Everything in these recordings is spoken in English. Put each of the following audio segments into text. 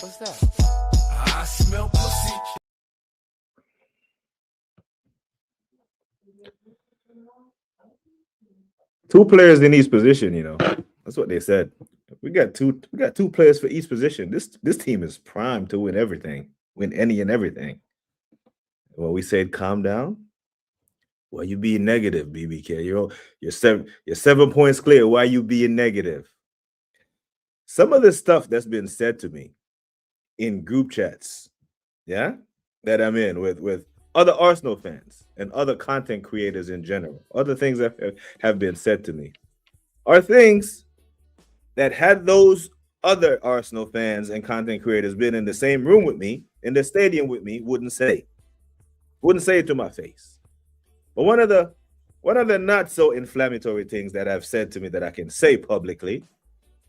What's that? I smell pussy. Two players in each position, you know. That's what they said. We got two players for each position. This team is primed to win everything, win any and everything. Well, we said calm down. Well, you being negative, BBK. You're 7 points clear. Why you being negative? Some of the stuff that's been said to me in group chats, yeah, that I'm in with other Arsenal fans and other content creators in general, other things that have been said to me are things that had those other Arsenal fans and content creators been in the same room with me, in the stadium with me, wouldn't say it to my face. But one of the not so inflammatory things that I've said to me that I can say publicly,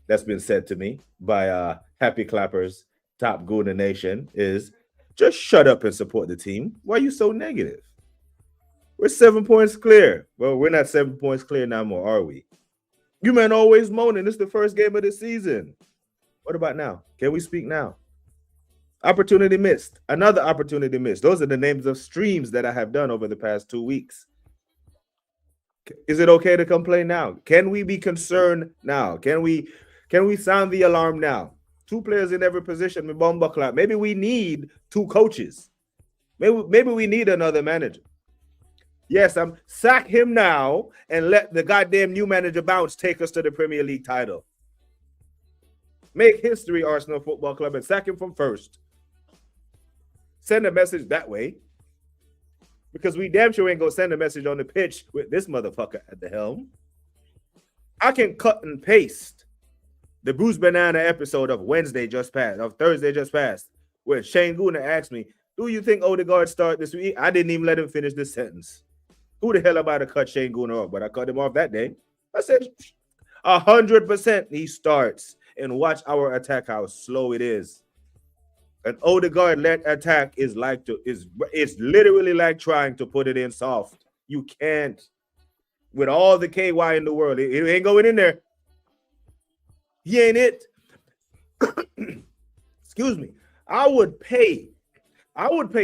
that's been said to me by Happy Clappers, Top Gooner Nation, is just shut up and support the team. Why are you so negative? We're 7 points clear. Well, we're not 7 points clear no more, are we? You men always moaning. This is the first game of the season. What about now? Can we speak now? Opportunity missed. Another opportunity missed. Those are the names of streams that I have done over the past 2 weeks. Is it okay to complain now? Can we be concerned now? Can we sound the alarm now? 2 players in every position. Maybe we need 2 coaches. Maybe we need another manager. Yes, sack him now and let the goddamn new manager bounce take us to the Premier League title. Make history, Arsenal Football Club, and sack him from first. Send a message that way. Because we damn sure ain't going to send a message on the pitch with this motherfucker at the helm. I can cut and paste the Bruce Banana episode of Thursday just passed, where Shane Gooner asked me, do you think Odegaard start this week? I didn't even let him finish this sentence. Who the hell about to cut Shane Gooner off? But I cut him off that day. I said, 100% he starts. And watch our attack, how slow it is. An Odegaard-led attack is literally like trying to put it in soft. You can't. With all the KY in the world, it ain't going in there. He ain't it. Excuse me. I would pay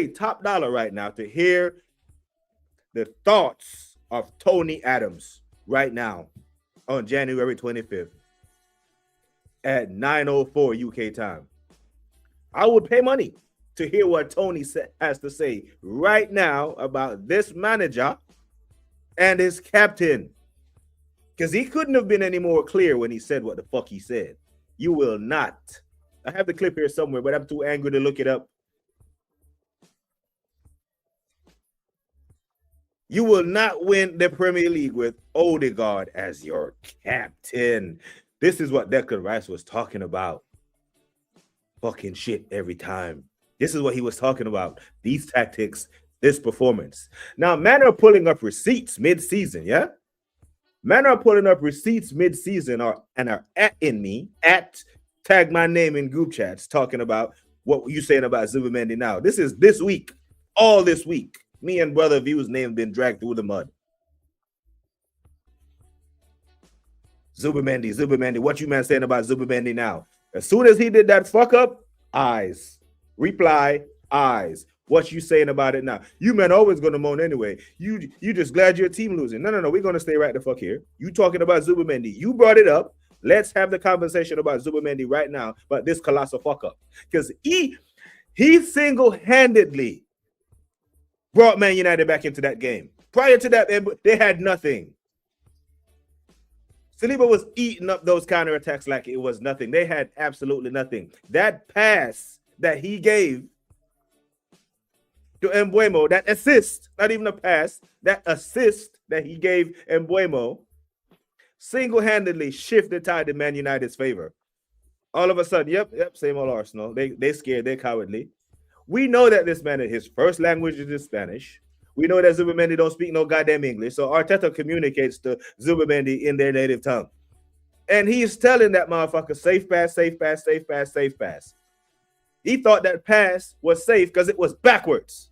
top dollar right now to hear the thoughts of Tony Adams right now on January 25th at 9:04 UK time. I would pay money to hear what Tony has to say right now about this manager and his captain. Because he couldn't have been any more clear when he said what the fuck he said. You will not. I have the clip here somewhere, but I'm too angry to look it up. You will not win the Premier League with Odegaard as your captain. This is what Declan Rice was talking about. Fucking shit every time. This is what he was talking about. These tactics, this performance. Now, men are pulling up receipts mid-season, yeah? Men are pulling up receipts mid-season and are atting me, tag my name in group chats, talking about what you saying about Zubimendi now. This is this week, all this week. Me and Brother View's name been dragged through the mud. Zubimendi, what you man saying about Zubimendi now? As soon as he did that fuck up, eyes. Reply, eyes. What you saying about it now? You men always gonna moan anyway. You just glad your team losing. No. We're gonna stay right the fuck here. You talking about Zubimendi. You brought it up. Let's have the conversation about Zubimendi right now, but this colossal fuck up. Because he single-handedly brought Man United back into that game. Prior to that, they had nothing. Saliba was eating up those counterattacks like it was nothing. They had absolutely nothing. That pass that he gave to Mbeumo, that assist, not even a pass, that assist that he gave Mbeumo single-handedly shifted tide in Man United's favor. All of a sudden, yep, same old Arsenal. They scared, they're cowardly. We know that this man, his first language is Spanish. We know that Zubimendi don't speak no goddamn English, so Arteta communicates to Zubimendi in their native tongue. And he's telling that motherfucker, safe pass, safe pass, safe pass, safe pass. He thought that pass was safe because it was backwards.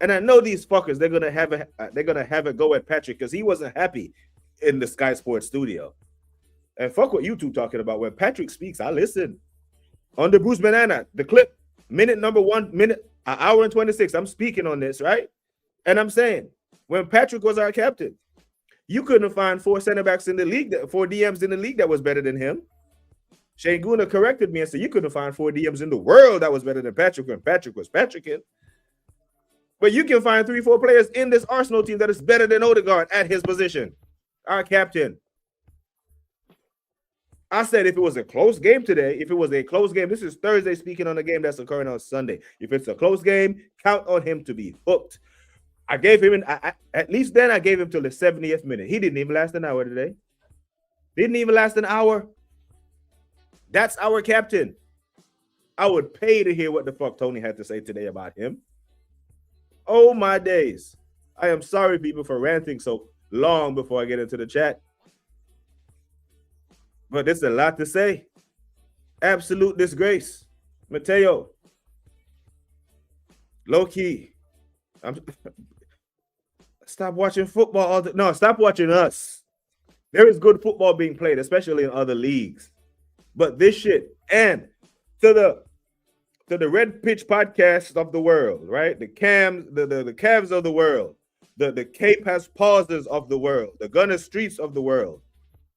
And I know these fuckers, they're gonna have a go at Patrick because he wasn't happy in the Sky Sports studio. And fuck what you two talking about. When Patrick speaks, I listen. Under Bruce Banana, the clip, minute number 1 minute, an hour and 26. I'm speaking on this, right? And I'm saying, when Patrick was our captain, you couldn't find 4 center backs in the league, 4 DMs in the league that was better than him. Shane Guna corrected me and said you couldn't find 4 DMs in the world that was better than Patrick when Patrick was Patricking. But you can find 3-4 players in this Arsenal team that is better than Odegaard at his position, our captain. I said if it was a close game today, this is Thursday speaking on a game that's occurring on Sunday. If it's a close game, count on him to be hooked. I gave him, at least then I gave him till the 70th minute. He didn't even last an hour today. Didn't even last an hour. That's our captain. I would pay to hear what the fuck Tony had to say today about him. Oh, my days. I am sorry, people, for ranting so long before I get into the chat. But there's a lot to say. Absolute disgrace. Mateo. Low key. Stop watching football. No, stop watching us. There is good football being played, especially in other leagues. But this shit, and to the Red Pitch podcast of the world, right? The Cavs of the world, the Cape has pauses of the world, the Gunner Streets of the world,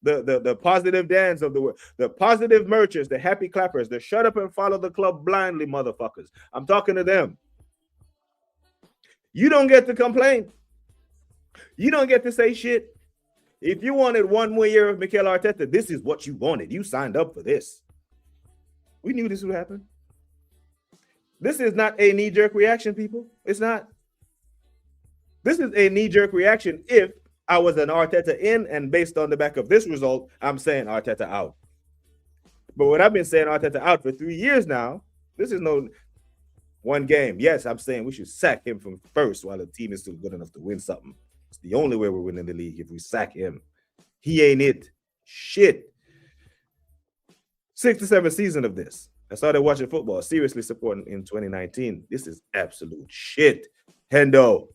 the positive Dans of the world, the positive merchants, the happy clappers, the shut up and follow the club blindly motherfuckers. I'm talking to them. You don't get to complain. You don't get to say shit. If you wanted 1 more year of Mikel Arteta, this is what you wanted. You signed up for this. We knew this would happen. This is not a knee-jerk reaction, people. It's not. This is a knee-jerk reaction if I was an Arteta in, and based on the back of this result, I'm saying Arteta out. But what I've been saying Arteta out for 3 years now, this is no one game. Yes, I'm saying we should sack him from first while the team is still good enough to win something. It's the only way we're winning the league if we sack him. He ain't it. Shit. 6 to 7 season of this. I started watching football, seriously supporting in 2019. This is absolute shit. Hendo,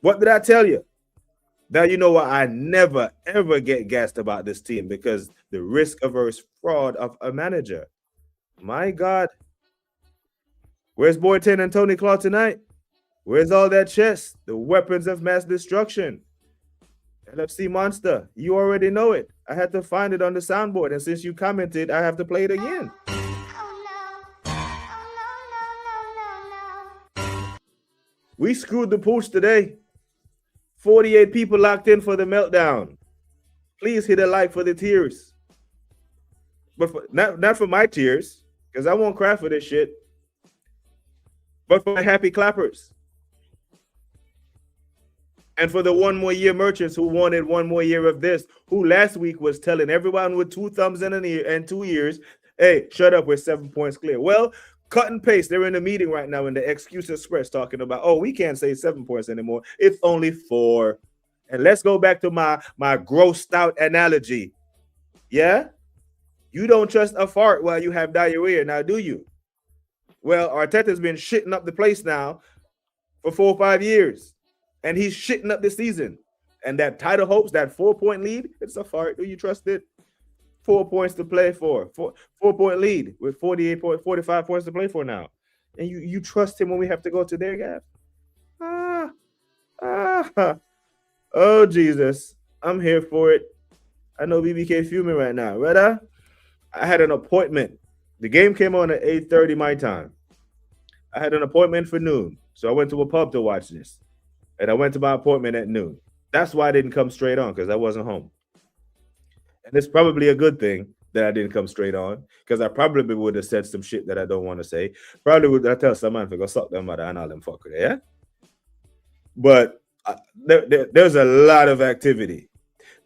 what did I tell you? Now you know why I never, ever get gassed about this team, because the risk-averse fraud of a manager. My God. Where's Boyton and Tony Claw tonight? Where's all that chess? The weapons of mass destruction. LFC Monster, you already know it. I had to find it on the soundboard, and since you commented, I have to play it again. We screwed the pooch today. 48 people locked in for the meltdown. Please hit a like for the tears. But not for my tears, because I won't cry for this shit. But for the happy clappers. And for the 1 more year merchants who wanted 1 more year of this, who last week was telling everyone with 2 thumbs in an ear and 2 ears, hey, shut up, we're 7 points clear. Well, cut and paste. They're in a meeting right now in the Excuse Express talking about, oh, we can't say 7 points anymore. It's only 4. And let's go back to my grossed out analogy. Yeah? You don't trust a fart while you have diarrhea, now do you? Well, Arteta's been shitting up the place now for 4 or 5 years. And he's shitting up this season. And that title hopes, that 4-point lead, it's a fart. Do you trust it? 4 points to play for. 4-point lead with 45 points to play for now. And you trust him when we have to go to their gap? Oh, Jesus. I'm here for it. I know BBK fuming right now. Right? I had an appointment. The game came on at 8:30 my time. I had an appointment for noon. So I went to a pub to watch this. And I went to my appointment at noon. That's why I didn't come straight on, because I wasn't home. And it's probably a good thing that I didn't come straight on, because I probably would have said some shit that I don't want to say. Probably would I tell someone to go suck them mother and all them fucker, yeah? But there's a lot of activity.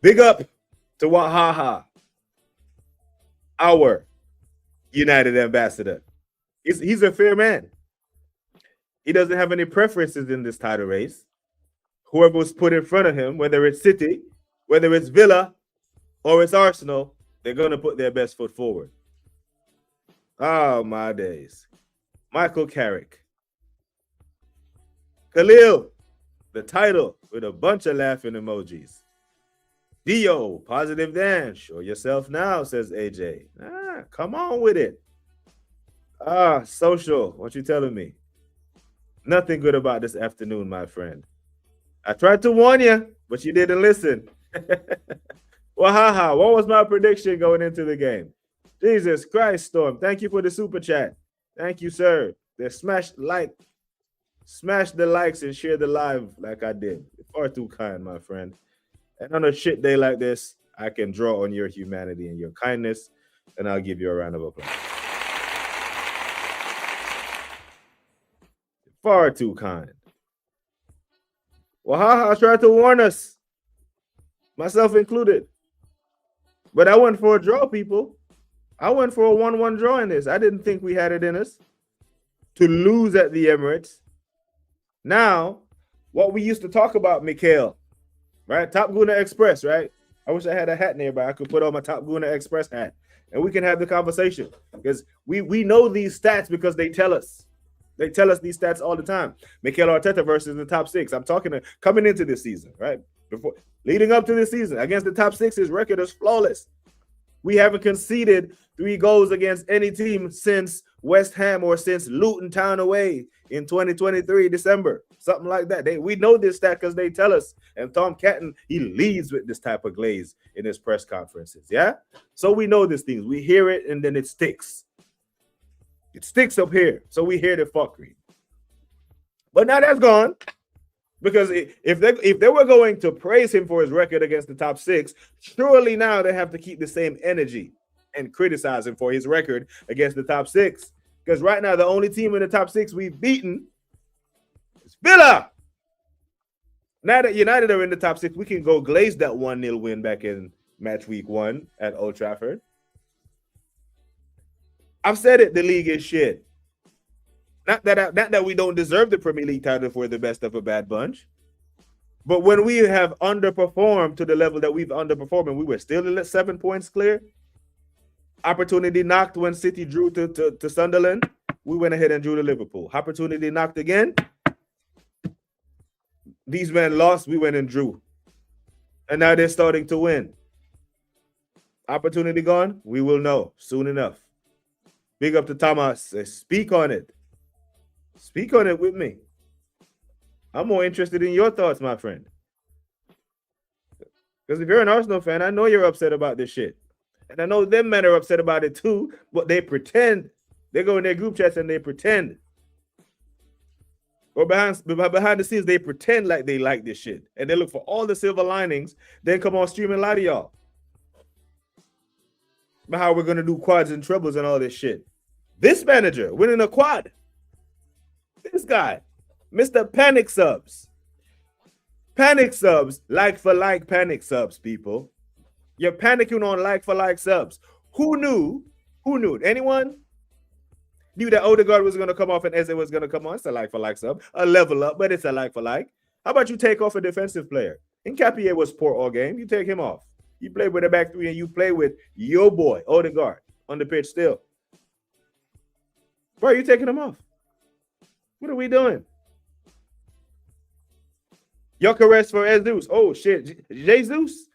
Big up to Wahaha, our United ambassador. He's a fair man. He doesn't have any preferences in this title race. Whoever was put in front of him, whether it's City, whether it's Villa, or it's Arsenal, they're going to put their best foot forward. Oh, my days. Michael Carrick. Khalil, the title with a bunch of laughing emojis. Dio, positive Dan, show yourself now, says AJ. Come on with it. Social. What you telling me? Nothing good about this afternoon, my friend. I tried to warn you, but you didn't listen. Well, haha. What was my prediction going into the game? Jesus Christ, Storm. Thank you for the super chat. Thank you, sir. Smash the likes and share the live like I did. You're far too kind, my friend. And on a shit day like this, I can draw on your humanity and your kindness, and I'll give you a round of applause. Far too kind. Well, haha, tried to warn us, myself included. But I went for a draw, people. I went for a 1-1 draw in this. I didn't think we had it in us to lose at the Emirates. Now, what we used to talk about, Mikhail, right? Top Guna Express, right? I wish I had a hat nearby. I could put on my Top Guna Express hat, and we can have the conversation because we know these stats because they tell us. They tell us these stats all the time. Mikel Arteta versus the top six. I'm talking coming into this season, right? Leading up to this season, against the top six, his record is flawless. We haven't conceded 3 goals against any team since West Ham or since Luton Town away in 2023 December, something like that. We know this stat because they tell us. And Tom Catton, he leads with this type of glaze in his press conferences, yeah? So we know these things. We hear it, and then it sticks. It sticks up here, so we hear the fuckery. But now that's gone, because if they were going to praise him for his record against the top six, surely now they have to keep the same energy and criticize him for his record against the top six. Because right now, the only team in the top six we've beaten is Villa. Now that United are in the top six, we can go glaze that 1-0 win back in match week 1 at Old Trafford. I've said it, the league is shit. Not that we don't deserve the Premier League title if we're the best of a bad bunch. But when we have underperformed to the level that we've underperformed, and we were still at 7 points clear, opportunity knocked when City drew to Sunderland, we went ahead and drew to Liverpool. Opportunity knocked again. These men lost, we went and drew. And now they're starting to win. Opportunity gone, we will know soon enough. Big up to Thomas. Speak on it. Speak on it with me. I'm more interested in your thoughts, my friend. Because if you're an Arsenal fan, I know you're upset about this shit. And I know them men are upset about it too, but they pretend. They go in their group chats and they pretend. Or behind the scenes, they pretend like they like this shit. And they look for all the silver linings, then come on stream and lie to y'all. About how we're going to do quads and trebles and all this shit. This manager winning a quad. This guy, Mr. Panic Subs. Panic Subs, like for like panic subs, people. You're panicking on like for like subs. Who knew? Who knew? Anyone knew that Odegaard was going to come off and Eze was going to come on? It's a like for like sub. A level up, but it's a like for like. How about you take off a defensive player? Nketiah was poor all game. You take him off. You play with a back three and you play with your boy, Odegaard, on the pitch still. Bro, you taking him off? What are we doing? Gyökeres for Jesus. Oh, shit. Jesus?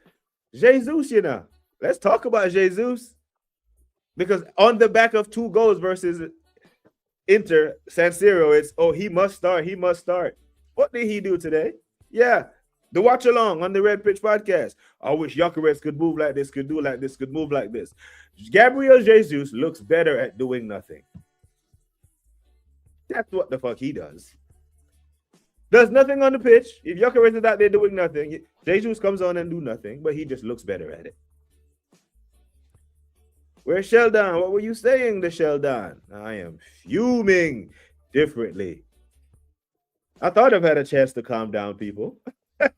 Jesus, you know. Let's talk about Jesus. Because on the back of 2 goals versus Inter, San Siro, it's, oh, he must start. He must start. What did he do today? Yeah. The watch along on the Red Pitch podcast. I wish Gyökeres could move like this, could do like this, could move like this. Gabriel Jesus looks better at doing nothing. That's what the fuck he does. Does nothing on the pitch. If Gyökeres is out there doing nothing, Jesus comes on and do nothing, but he just looks better at it. Where's Sheldon? What were you saying to Sheldon? I am fuming differently. I thought I've had a chance to calm down, people. I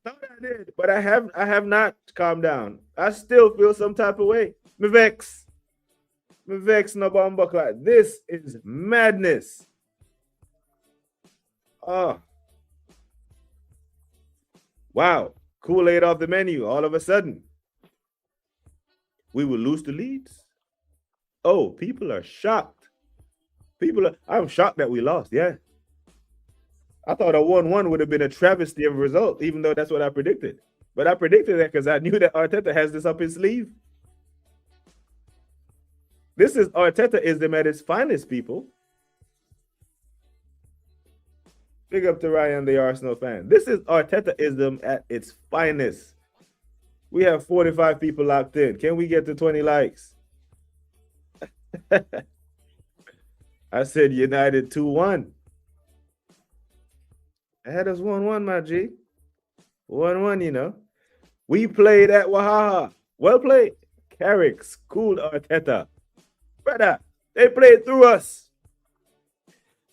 thought I did, but I have not calmed down. I still feel some type of way. Me vex no bomba. This is madness. Oh. Wow. Kool-Aid off the menu all of a sudden. We will lose the leads. Oh, people are shocked. I'm shocked that we lost, yeah. I thought a 1-1 would have been a travesty of a result, even though that's what I predicted. But I predicted that because I knew that Arteta has this up his sleeve. This is Artetaism at its finest, people. Big up to Ryan, the Arsenal fan. This is Artetaism at its finest. We have 45 people locked in. Can we get to 20 likes? I said United 2-1. I had us 1-1, my G. 1-1, you know. We played at Wahaha. Well played. Carrick schooled Arteta. Brother, they played through us.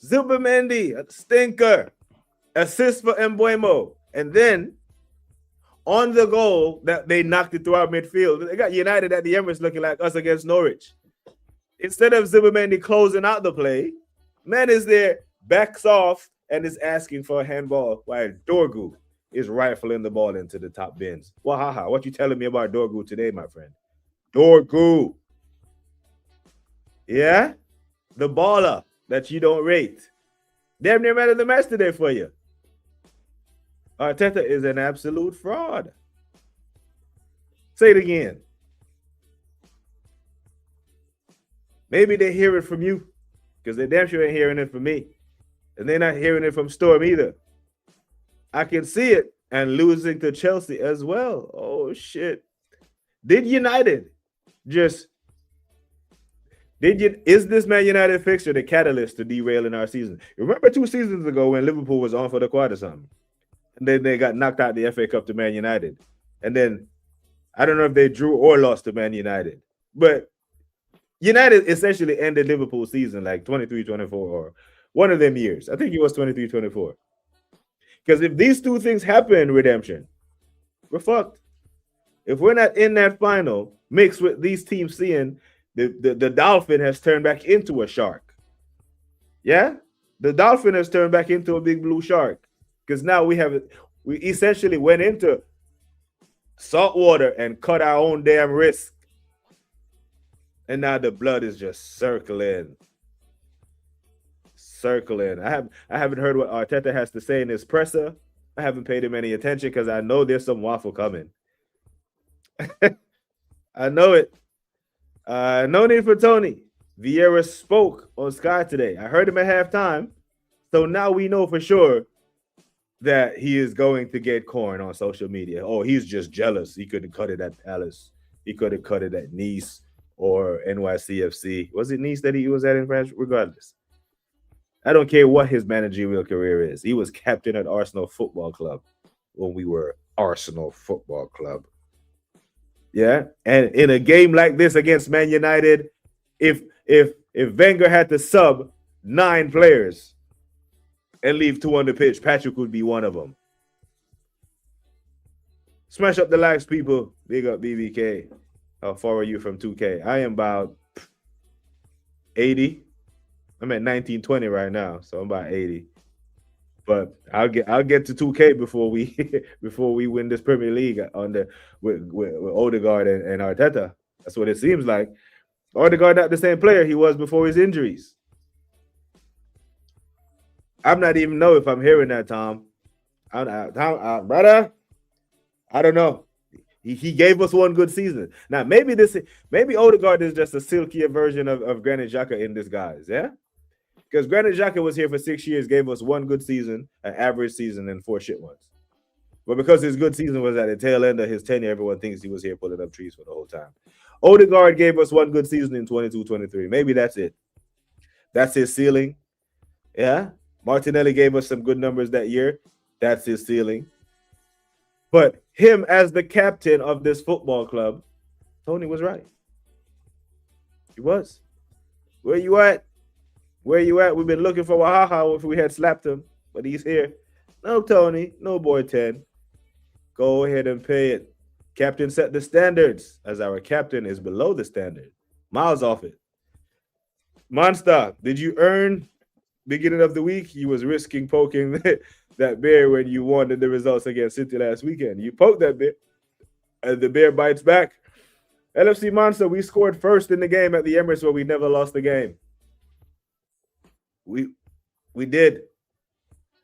Zubimendi, a stinker. Assist for Mbuemo. And then, on the goal, that they knocked it through our midfield. They got United at the Emirates looking like us against Norwich. Instead of Zubimendi closing out the play, man is there, backs off, and is asking for a handball while Dorgu is rifling the ball into the top bins. Wahaha, what you telling me about Dorgu today, my friend? Dorgu. Yeah? The baller that you don't rate. Damn near man of the match today for you. Arteta is an absolute fraud. Say it again. Maybe they hear it from you because they damn sure ain't hearing it from me. And they're not hearing it from Storm either. I can see it, and losing to Chelsea as well. Oh, shit. Is this Man United fixture the catalyst to derailing our season? Remember 2 seasons ago when Liverpool was on for the quad or something? And then they got knocked out the FA Cup to Man United. And then, I don't know if they drew or lost to Man United. But United essentially ended Liverpool's season like 23-24 or one of them years. I think it was 23-24. Because if these 2 things happen, redemption, we're fucked. If we're not in that final, mixed with these teams seeing the dolphin has turned back into a shark. Yeah? The dolphin has turned back into a big blue shark. Because now we essentially went into salt water and cut our own damn wrist. And now the blood is just circling. I haven't heard what Arteta has to say in his presser. I haven't paid him any attention because I know there's some waffle coming. I know it. No need for Tony. Vieira spoke on Sky today. I heard him at halftime. So now we know for sure that he is going to get corn on social media. Oh, he's just jealous. He couldn't cut it at Palace. He could have cut it at Nice or NYCFC. Was it Nice that he was at in France? Regardless. I don't care what his managerial career is. He was captain at Arsenal Football Club when we were Arsenal Football Club. Yeah. And in a game like this against Man United, if Wenger had to sub 9 players and leave 2 on the pitch, Patrick would be one of them. Smash up the likes, people. Big up BBK. How far are you from 2K? I am about 80. I'm at 1920 right now, so I'm about 80. But I'll get to 2K before we win this Premier League with Odegaard and Arteta. That's what it seems like. Odegaard not the same player he was before his injuries. I'm not even know if I'm hearing that, Tom. Brother, I don't know. He gave us 1 good season. Now maybe Odegaard is just a silkier version of Granit Xhaka in disguise, yeah. Because Granit Xhaka was here for 6 years, gave us 1 good season, an average season, and 4 shit ones. But because his good season was at the tail end of his tenure, everyone thinks he was here pulling up trees for the whole time. Odegaard gave us 1 good season in 22-23. Maybe that's it. That's his ceiling. Yeah. Martinelli gave us some good numbers that year. That's his ceiling. But him as the captain of this football club, Tony was right. He was. Where you at? Where you at? We've been looking for Wahaha if we had slapped him, but he's here. No, Tony. No, boy 10. Go ahead and pay it. Captain set the standards, as our captain is below the standard. Miles off it. Monster, did you earn beginning of the week? You was risking poking that bear when you wanted the results against City last weekend. You poked that bear, and the bear bites back. LFC Monster, we scored first in the game at the Emirates where we never lost the game. We did,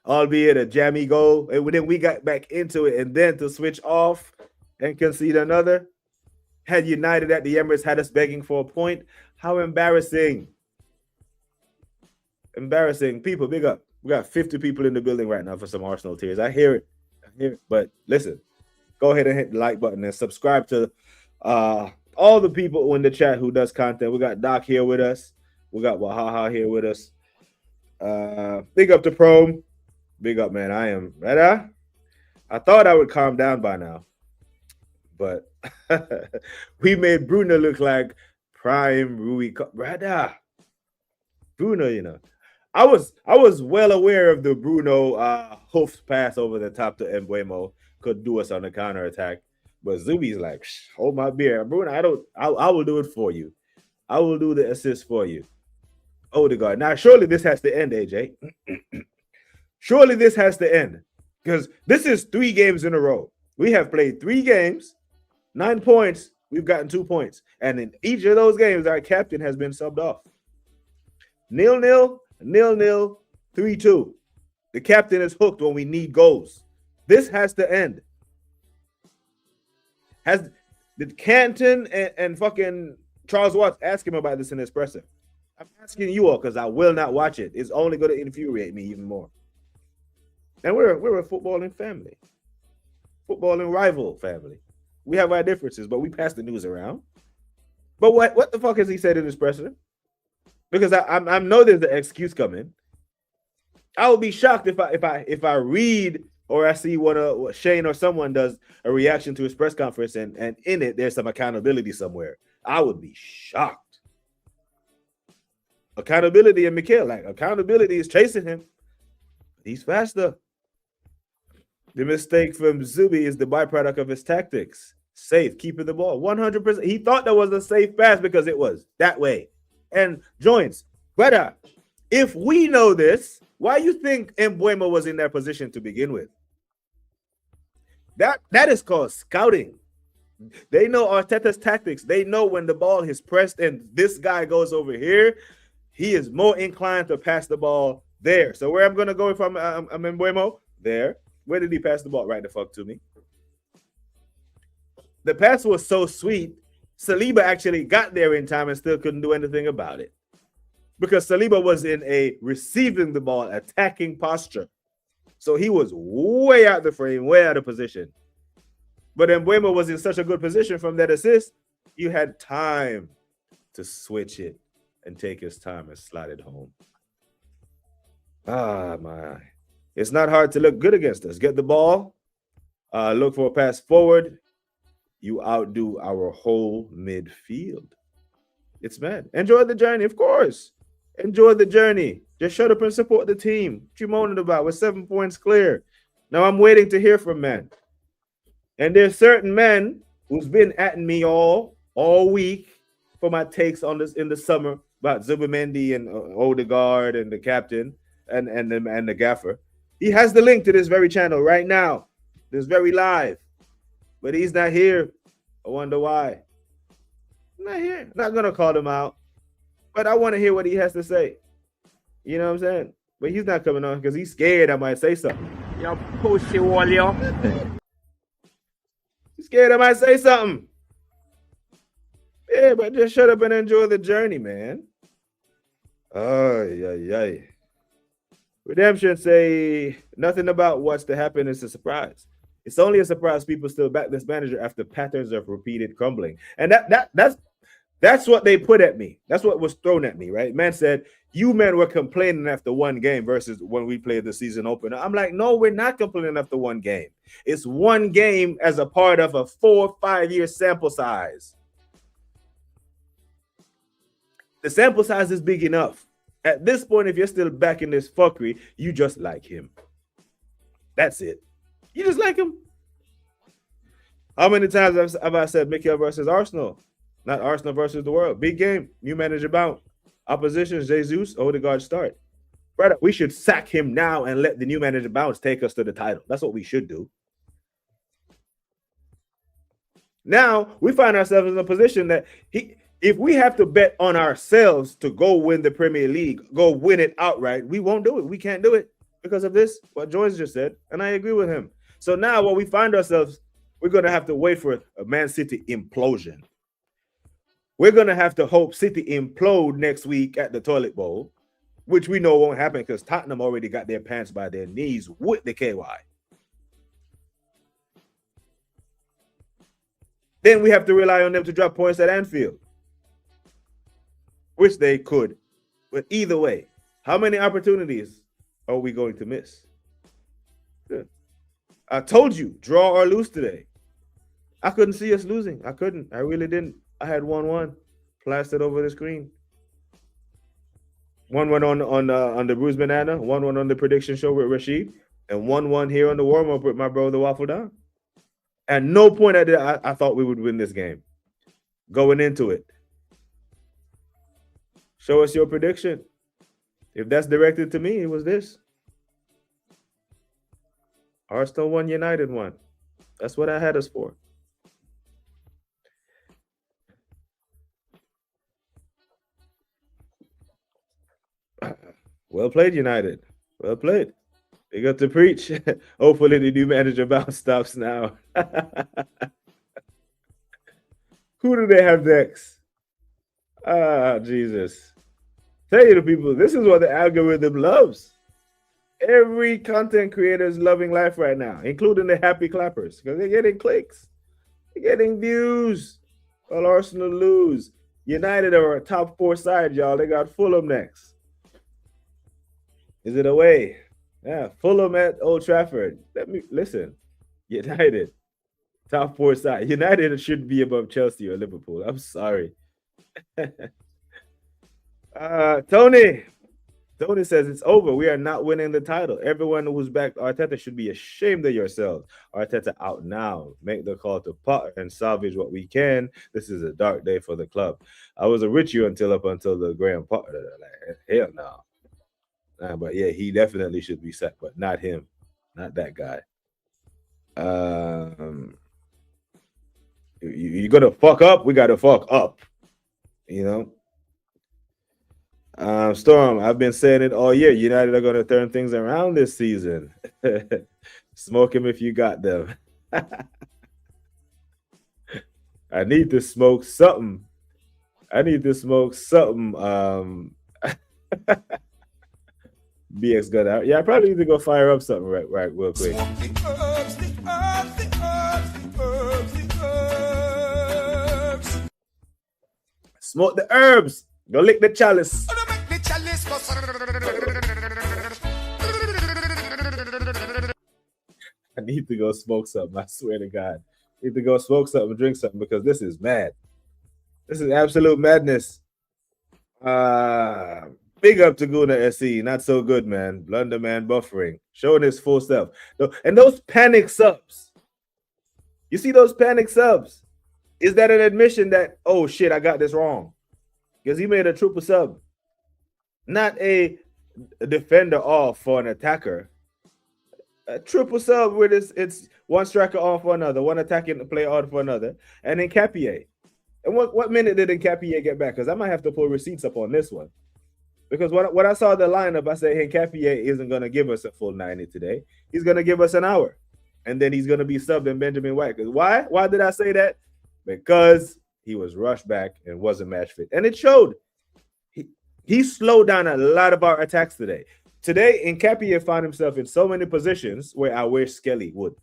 albeit a jammy goal, and then we got back into it, and then to switch off and concede another. Had United at the Emirates had us begging for a point, How embarrassing. Embarrassing. People, big up. We got 50 people in the building right now for some Arsenal tears. I hear it. But listen, go ahead and hit the like button and subscribe to all the people in the chat who does content. We got Doc here with us. We got Wahaha here with us. Big up to Prom. Big up, man. I am ready. I thought I would calm down by now, but we made Bruno look like prime Rui. Brother, Bruno, you know, I was well aware of the Bruno hoofs pass over the top to Mbuemo could do us on the counter attack, but Zubi's like, hold my beer, Bruno. I will do it for you. I will do the assist for you. Odegaard. Now, surely this has to end, AJ. Surely this has to end. Because this is 3 games in a row. We have played 3 games, 9 points. We've gotten 2 points. And in each of those games, our captain has been subbed off. 0-0, 0-0, 3-2. The captain is hooked when we need goals. This has to end. Did Canton and fucking Charles Watts ask him about this in his presser? I'm asking you all because I will not watch it. It's only going to infuriate me even more. And we're a footballing family, footballing rival family. We have our differences, but we pass the news around. But what the fuck has he said in his presser? Because I know there's an excuse coming. I will be shocked if I read or I see what Shane or someone does a reaction to his press conference and in it there's some accountability somewhere. I would be shocked. Accountability and Mikhail, like accountability is chasing him. He's faster. The mistake from Zubi is the byproduct of his tactics. Safe, keeping the ball 100%. He thought that was a safe pass because it was that way. And joints, brother, if we know this, why you think Mbuemo was in that position to begin with? That is called scouting. They know Arteta's tactics. They know when the ball is pressed and this guy goes over here, he is more inclined to pass the ball there. So where I'm going to go if I'm Mbuemo? There. Where did he pass the ball? Right the fuck to me. The pass was so sweet, Saliba actually got there in time and still couldn't do anything about it. Because Saliba was in a receiving the ball, attacking posture. So he was way out the frame, way out of position. But Mbuemo was in such a good position from that assist, you had time to switch it and take his time and slide it home. Ah, my. It's not hard to look good against us. Get the ball, look for a pass forward. You outdo our whole midfield. It's mad. Enjoy the journey, of course. Enjoy the journey. Just shut up and support the team. What you moaning about? We're 7 points clear. Now I'm waiting to hear from men. And there's certain men who's been at me all week for my takes on this in the summer about Zubimendi and Odegaard and the captain and the gaffer. He has the link to this very channel right now. This very live. But he's not here. I wonder why. Not here. Not going to call him out. But I want to hear what he has to say. You know what I'm saying? But he's not coming on because he's scared I might say something. Yo, pussy wall, yo. He's scared I might say something. Yeah, but just shut up and enjoy the journey, man. Ay. Redemption say nothing about what's to happen is a surprise. It's only a surprise people still back this manager after patterns of repeated crumbling. And that's what they put at me. That's what was thrown at me, right? Man said, you men were complaining after one game versus when we played the season opener. I'm like, no, we're not complaining after one game. It's one game as a part of a 4 or 5 year sample size. The sample size is big enough. At this point, if you're still back in this fuckery, you just like him. That's it. You just like him. How many times have I said Mikel versus Arsenal? Not Arsenal versus the world. Big game. New manager bounce. Opposition, Jesus, Odegaard start. Brother, we should sack him now and let the new manager bounce take us to the title. That's what we should do. Now, we find ourselves in a position that if we have to bet on ourselves to go win the Premier League, go win it outright, we won't do it. We can't do it because of this, what Joyce just said, and I agree with him. So now what we find ourselves, we're going to have to wait for a Man City implosion. We're going to have to hope City implode next week at the toilet bowl, which we know won't happen because Tottenham already got their pants by their knees with the KY. Then we have to rely on them to drop points at Anfield, which they could. But either way, how many opportunities are we going to miss? Good. I told you, draw or lose today. I couldn't see us losing. I couldn't. I really didn't. I had 1-1 plastered over the screen. 1-1 on the Bruised Banana, 1-1 on the prediction show with Rashid, and 1-1 here on the warm-up with my brother Waffle Down. At no point I thought we would win this game. Going into it. Show us your prediction. If that's directed to me, it was this. Arsenal won, United won. That's what I had us for. Well played, United. Well played. They got to preach. Hopefully the new manager bounce stops now. Who do they have next? Jesus. Tell you the people, this is what the algorithm loves. Every content creator is loving life right now, including the happy clappers, because they're getting clicks. They're getting views. While Arsenal lose. United are a top 4 side, y'all. They got Fulham next. Is it away? Yeah, Fulham at Old Trafford. Let me listen. United, top 4 side. United should be above Chelsea or Liverpool. I'm sorry. Tony says it's over. We are not winning the title. Everyone who's backed Arteta should be ashamed of yourselves. Arteta out now. Make the call to Potter and salvage what we can. This is a dark day for the club. I was with you until the Graham Potter. Like, hell no. But yeah, he definitely should be sacked, but not him, not that guy. You're gonna fuck up. We gotta fuck up. You know. Storm, I've been saying it all year. United are gonna turn things around this season. Smoke him if you got them. I need to smoke something. BX got out. Yeah, I probably need to go fire up something right real quick. Smoke the herbs. Go lick the chalice. I need to go smoke something. I swear to God. I need to go smoke something, drink something, because this is mad. This is absolute madness. Big up to Guna SE. Not so good, man. Blunder man buffering. Showing his full self. And those panic subs. You see those panic subs? Is that an admission that, oh shit, I got this wrong? Because he made a triple sub. Not a defender off for an attacker. A triple sub where it's one striker on for another, one attacking player on for another, and then Capier. And what minute did Capier get back? Because I might have to pull receipts up on this one. Because when I saw the lineup, I said, hey, Capier isn't going to give us a full 90 today. He's going to give us an hour. And then he's going to be subbed in Benjamin White. Why? Why did I say that? Because he was rushed back and wasn't match fit. And it showed. He slowed down a lot of our attacks today. Today, Capier found himself in so many positions where I wish Skelly would.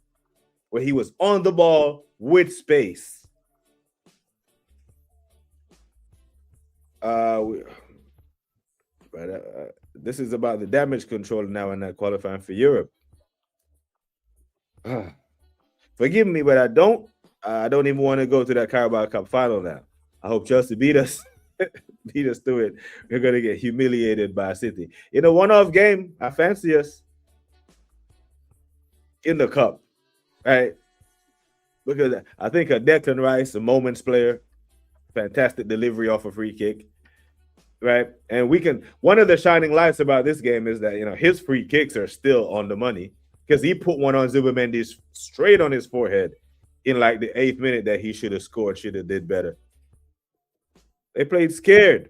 Where he was on the ball with space. This is about the damage control now and not qualifying for Europe. Forgive me, but I don't even want to go to that Carabao Cup final now. I hope Chelsea beat us through it. We're going to get humiliated by City. In a one-off game, I fancy us in the cup, right? Because I think a Declan Rice, a moments player, fantastic delivery off a free kick. Right. And one of the shining lights about this game is that, his free kicks are still on the money because he put one on Zubimendi straight on his forehead in like the 8th minute that he should have scored, should have did better. They played scared.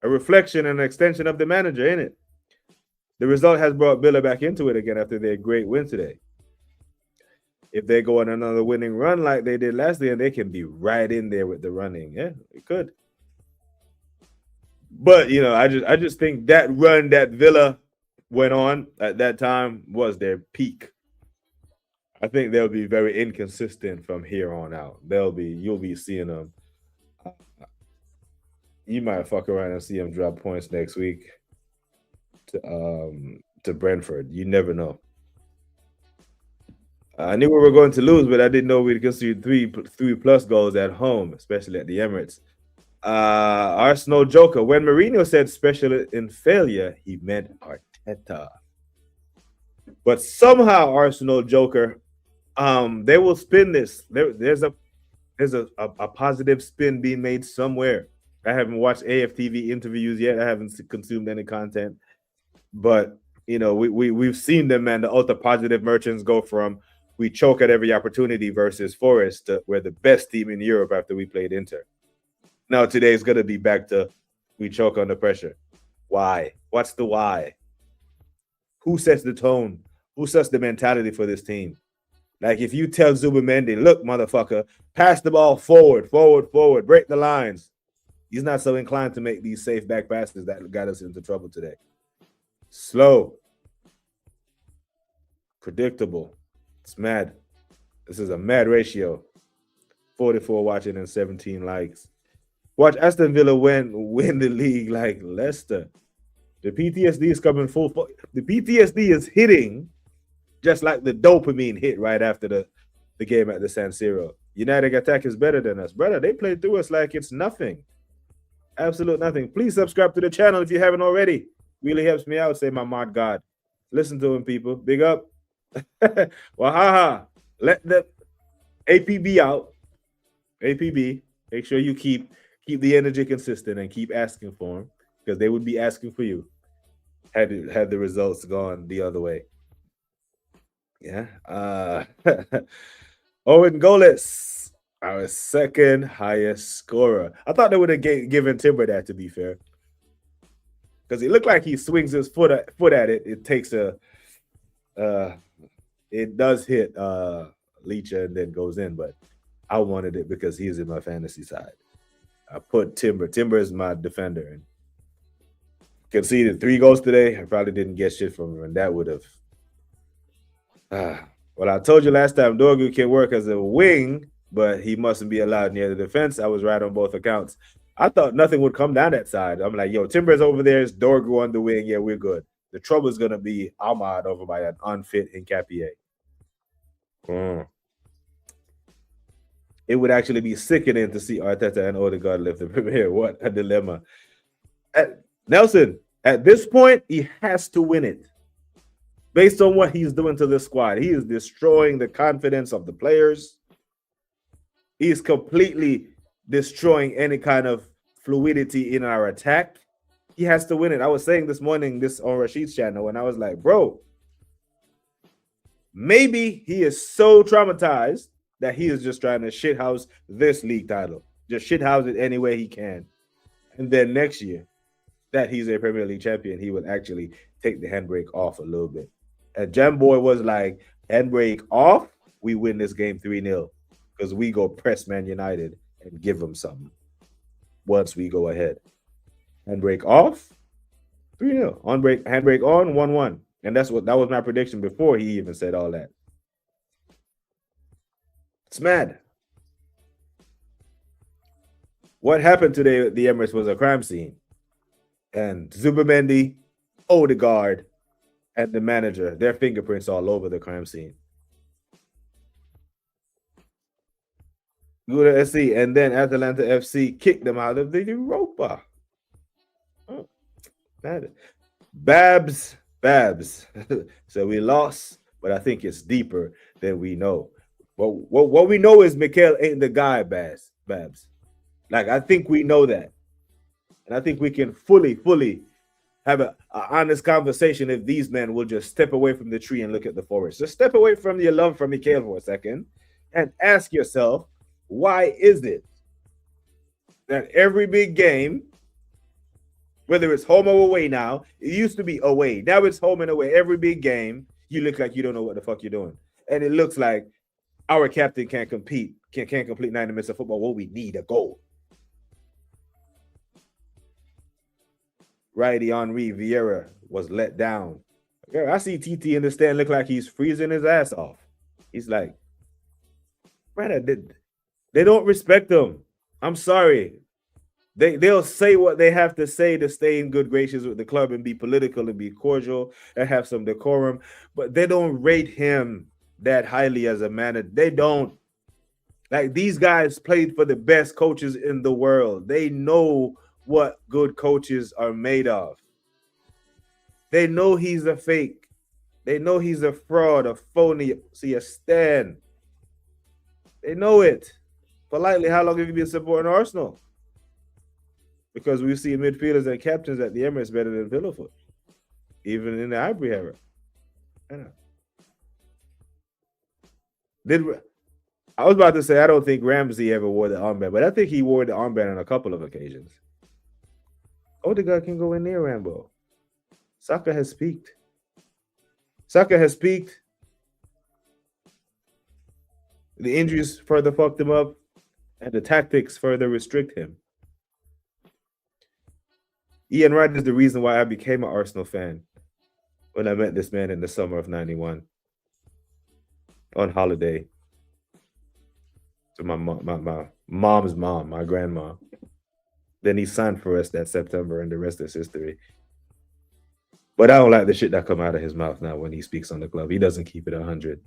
A reflection and an extension of the manager, ain't it? The result has brought Villa back into it again after their great win today. if they go on another winning run like they did last year, they can be right in there with the running. Yeah, it could. But I just think that run that Villa went on at that time was their peak. I think they'll be very inconsistent from here on out. You'll be seeing them. You might fuck around and see them drop points next week to Brentford. You never know. I knew we were going to lose, but I didn't know we'd concede three plus goals at home, especially at the Emirates. Arsenal Joker. When Mourinho said special in failure, he meant Arteta. But somehow Arsenal Joker, they will spin this. There's a positive spin being made somewhere. I haven't watched AFTV interviews yet. I haven't consumed any content, but we've seen them, man. The ultra positive merchants go from we choke at every opportunity versus Forest to we're the best team in Europe after we played Inter. Now today is going to be back to we choke under pressure. Why? What's the why? Who sets the tone? Who sets the mentality for this team? Like if you tell Zubimendi, look, motherfucker, pass the ball forward, break the lines. He's not so inclined to make these safe back passes that got us into trouble today. Slow. Predictable. It's mad. This is a mad ratio. 44 watching and 17 likes. Watch Aston Villa win the league like Leicester. The PTSD is coming full. The PTSD is hitting just like the dopamine hit right after the game at the San Siro. United attack is better than us. Brother, they played through us like it's nothing. Absolute nothing. Please subscribe to the channel if you haven't already. Really helps me out, say my mod God. Listen to him, people. Big up. Well, let the APB out. APB. Make sure you keep the energy consistent and keep asking for him because they would be asking for you had the results gone the other way. Yeah. Owen Golis, our second highest scorer. I thought they would have given Timber that, to be fair, because it looked like he swings his foot at it. It takes it does hit Leacher and then goes in, but I wanted it because he's in my fantasy side. I put Timber. Timber is my defender and conceded 3 goals today. I probably didn't get shit from him, and that would have. Well, I told you last time, Dorgu can work as a wing, but he mustn't be allowed near the defense. I was right on both accounts. I thought nothing would come down that side. I'm like, yo, Timber's over there. It's Dorgu on the wing. Yeah, we're good. The trouble is going to be Ahmad over by an unfit Nkapie. It would actually be sickening to see Arteta and Odegaard lift the Premier. What a dilemma. Nelson, at this point, he has to win it. Based on what he's doing to this squad, he is destroying the confidence of the players. He's completely destroying any kind of fluidity in our attack. He has to win it. I was saying this morning on Rashid's channel, and I was like, bro, maybe he is so traumatized that he is just trying to shithouse this league title. Just shithouse it any way he can. And then next year, that he's a Premier League champion, he will actually take the handbrake off a little bit. And Jamboy was like, handbrake off, we win this game 3-0 because we go press Man United and give them something once we go ahead. Handbrake off, 3-0. Handbrake on, 1-1. And that was my prediction before he even said all that. It's mad. What happened today at the Emirates was a crime scene. And Zubimendi, Odegaard, and the manager, their fingerprints all over the crime scene. Gouda SC, and then Atalanta FC kicked them out of the Europa. Oh, Babs. So we lost, but I think it's deeper than we know. But what we know is Mikel ain't the guy, Babs. Like, I think we know that. And I think we can fully have an honest conversation if these men will just step away from the tree and look at the forest. Just step away from your love for Mikel for a second and ask yourself, why is it that every big game, whether it's home or away now, it used to be away. Now it's home and away. Every big game, you look like you don't know what the fuck you're doing. And it looks like our captain can't complete 90 minutes of football. Well, we need a goal. Righty Henri Vieira was let down. I see TT in the stand look like he's freezing his ass off. He's like, brother, they don't respect him. I'm sorry. They'll say what they have to say to stay in good graces with the club and be political and be cordial and have some decorum, but they don't rate him that highly as a manager. They don't. Like, these guys played for the best coaches in the world. They know what good coaches are made of. They know he's a fake. They know he's a fraud, a phony, a stand. They know it. Politely, how long have you been supporting Arsenal? Because we see midfielders and captains at the Emirates better than Villafoot, even in the Ivory era. I was about to say I don't think Ramsey ever wore the armband, but I think he wore the armband on a couple of occasions. Odegaard can go in near Rambo. Saka has peaked. The injuries further fucked him up, and the tactics further restrict him. Ian Wright is the reason why I became an Arsenal fan when I met this man in the summer of 91 on holiday to my mom's mom, my grandma. Then he signed for us that September, and the rest is history. But I don't like the shit that come out of his mouth now when he speaks on the club. He doesn't keep it 100.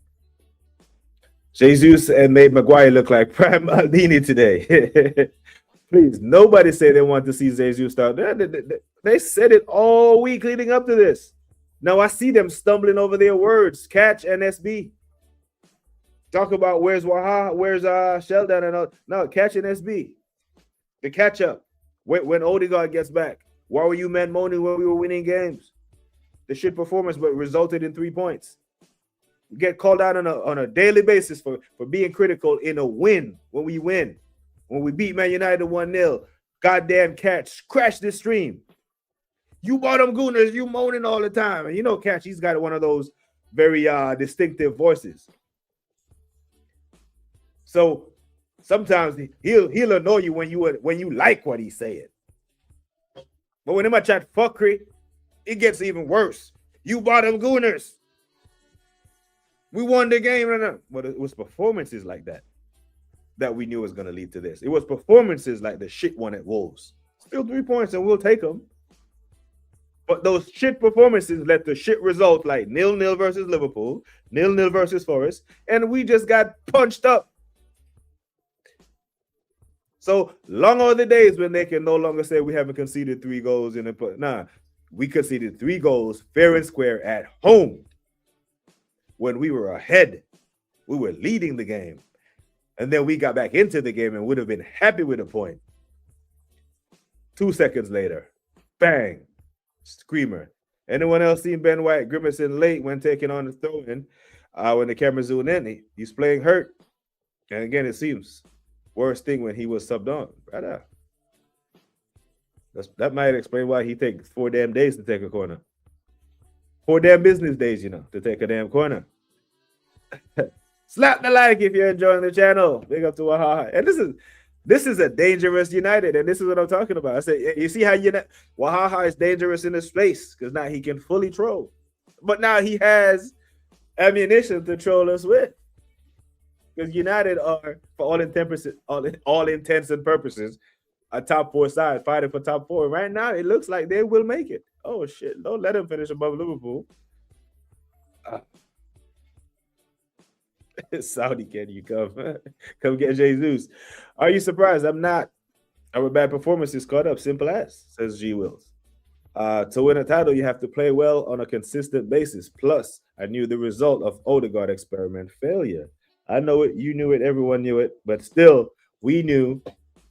Jesus and made Maguire look like Prime Maldini today. Please, nobody say they want to see Jesus start. They said it all week leading up to this. Now I see them stumbling over their words. Catch and SB. Talk about where's Waha, where's Sheldon and all. No, Catch and SB. The catch up. When Odegaard gets back. Why were you men moaning when we were winning games? The shit performance, but resulted in 3 points. You get called out on a daily basis for being critical in a win when we win. When we beat Man United 1-0, goddamn Catch, crash this stream. You bottom gooners, you moaning all the time. And you know Catch, he's got one of those very distinctive voices. So sometimes he'll annoy you when you like what he's saying. But when him a chat fuckery, it gets even worse. You bottom gooners. We won the game. But it was performances like that we knew was going to lead to this. It was performances like the shit one at Wolves. Still 3 points and we'll take them. But those shit performances led to shit results like 0-0 versus Liverpool, 0-0 versus Forest, and we just got punched up. So long are the days when they can no longer say we haven't conceded 3 goals in the nah. We conceded 3 goals fair and square at home. When we were ahead, we were leading the game. And then we got back into the game and would have been happy with a point. 2 seconds later, bang, screamer. Anyone else seen Ben White grimacing late when taking on the throw-in? When the camera zoomed in, he's playing hurt. And again, it seems worst thing when he was subbed on. Right. That might explain why he takes 4 damn days to take a corner. 4 damn business days, to take a damn corner. Slap the like if you're enjoying the channel. Big up to Waha. And this is a dangerous United, and this is what I'm talking about. I say, you see how Waha is dangerous in this space because now he can fully troll, but now he has ammunition to troll us with. Because United are, for all intents and purposes, a top 4 side fighting for top 4. Right now, it looks like they will make it. Oh shit! Don't let them finish above Liverpool. Saudi, can you come get Jesus? Are you surprised? I'm not. Our bad performance is caught up. Simple as, says G Wills. To win a title, you have to play well on a consistent basis. Plus, I knew the result of Odegaard experiment failure. I know it. You knew it. Everyone knew it. But still, we knew.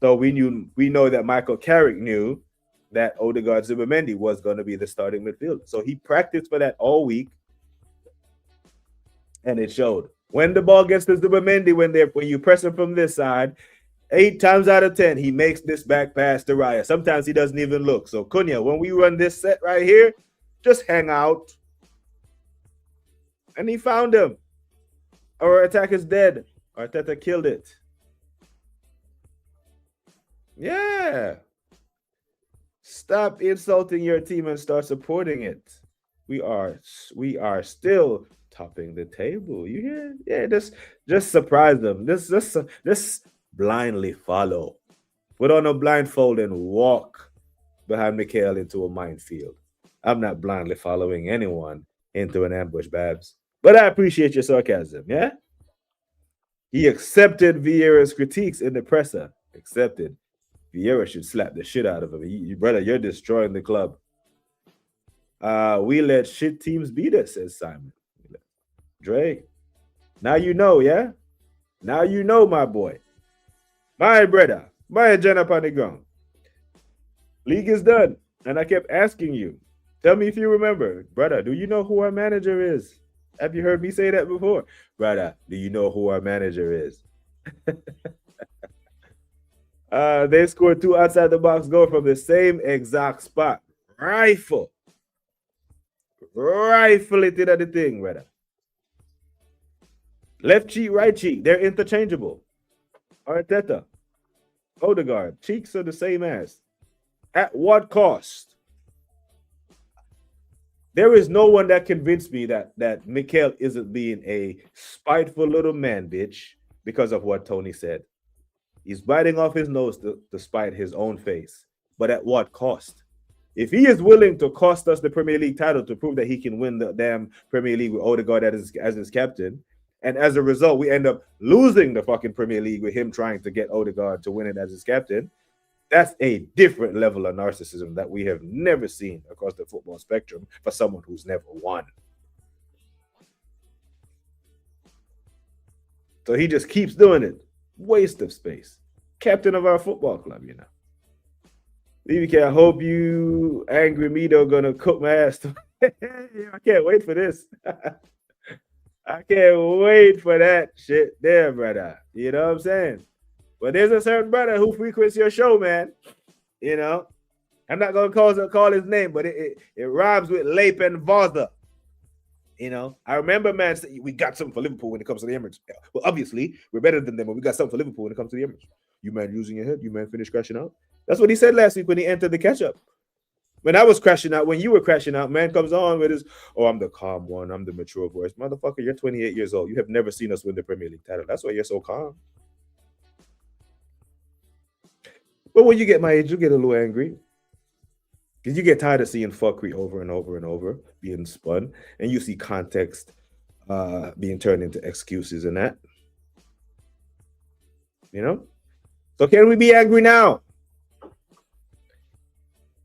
So we know that Michael Carrick knew that Odegaard Zubimendi was going to be the starting midfielder. So he practiced for that all week, and it showed. When the ball gets to Zubimendi, when you press him from this side, 8 times out of 10, he makes this back pass to Raya. Sometimes he doesn't even look. So Cunha, when we run this set right here, just hang out. And he found him. Our attack is dead. Arteta killed it. Yeah. Stop insulting your team and start supporting it. We are still topping the table. You hear? Yeah, just surprise them. Just blindly follow. Put on a blindfold and walk behind Mikhail into a minefield. I'm not blindly following anyone into an ambush, Babs. But I appreciate your sarcasm, yeah? He accepted Vieira's critiques in the presser. Accepted. Vieira should slap the shit out of him. Brother, you're destroying the club. We let shit teams beat us, says Simon. Dre, now you know, yeah? Now you know, my boy. My brother. My agenda upon the ground. League is done. And I kept asking you, tell me if you remember. Brother, do you know who our manager is? Have you heard me say that before? Brother, do you know who our manager is? They scored 2 outside the box goal from the same exact spot. Rifle it into the thing, brother. Left cheek, right cheek. They're interchangeable. Arteta, Odegaard, cheeks are the same as. At what cost? There is no one that convinced me that Mikel isn't being a spiteful little man, bitch, because of what Tony said. He's biting off his nose to spite his own face. But at what cost? If he is willing to cost us the Premier League title to prove that he can win the damn Premier League with Odegaard as his captain, and as a result, we end up losing the fucking Premier League with him trying to get Odegaard to win it as his captain, that's a different level of narcissism that we have never seen across the football spectrum for someone who's never won. So he just keeps doing it. Waste of space. Captain of our football club, you know. BBK, I hope you angry me though gonna cook my ass. I can't wait for this. I can't wait for that shit there, brother. You know what I'm saying? But there's a certain brother who frequents your show, man. You know, I'm not gonna call his name, but it rhymes with Leip and Vaza. You know, I remember, man, we got something for Liverpool when it comes to the Emirates. Well, obviously, we're better than them, but we got something for Liverpool when it comes to the Emirates. You man using your head, you man finish crashing out. That's what he said last week when he entered the catch-up. When I was crashing out, when you were crashing out, man comes on with his, oh, I'm the calm one, I'm the mature voice. Motherfucker, you're 28 years old. You have never seen us win the Premier League title. That's why you're so calm. But when you get my age, you get a little angry. Because you get tired of seeing fuckery over and over and over being spun, and you see context being turned into excuses and that. You know? So can we be angry now?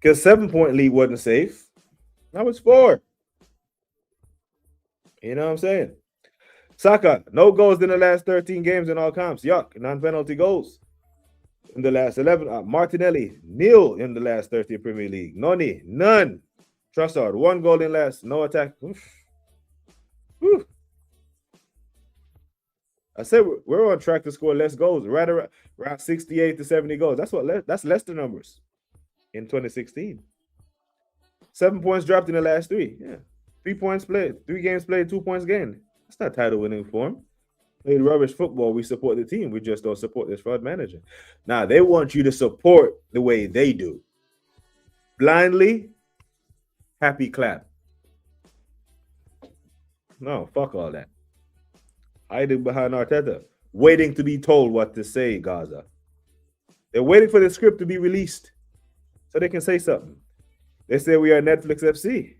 Because 7-point lead wasn't safe. Now it's 4. You know what I'm saying? Saka, no goals in the last 13 games in all comps. Yuck, non-penalty goals. In the last 11, Martinelli, nil in the last 13 Premier League. Noni, none. Trossard, 1 goal in last, no attack. Oof. Oof. I said we're on track to score less goals, right around 68 to 70 goals. That's Leicester numbers in 2016. 7 points dropped in the last 3. Yeah, 3 points played, 3 games played, 2 points gained. That's not title winning form. Played rubbish football. We support the team. We just don't support this fraud manager. Now they want you to support the way they do. Blindly, happy clap. No, fuck all that. Hiding behind Arteta, waiting to be told what to say, Gaza. They're waiting for the script to be released so they can say something. They say we are Netflix FC.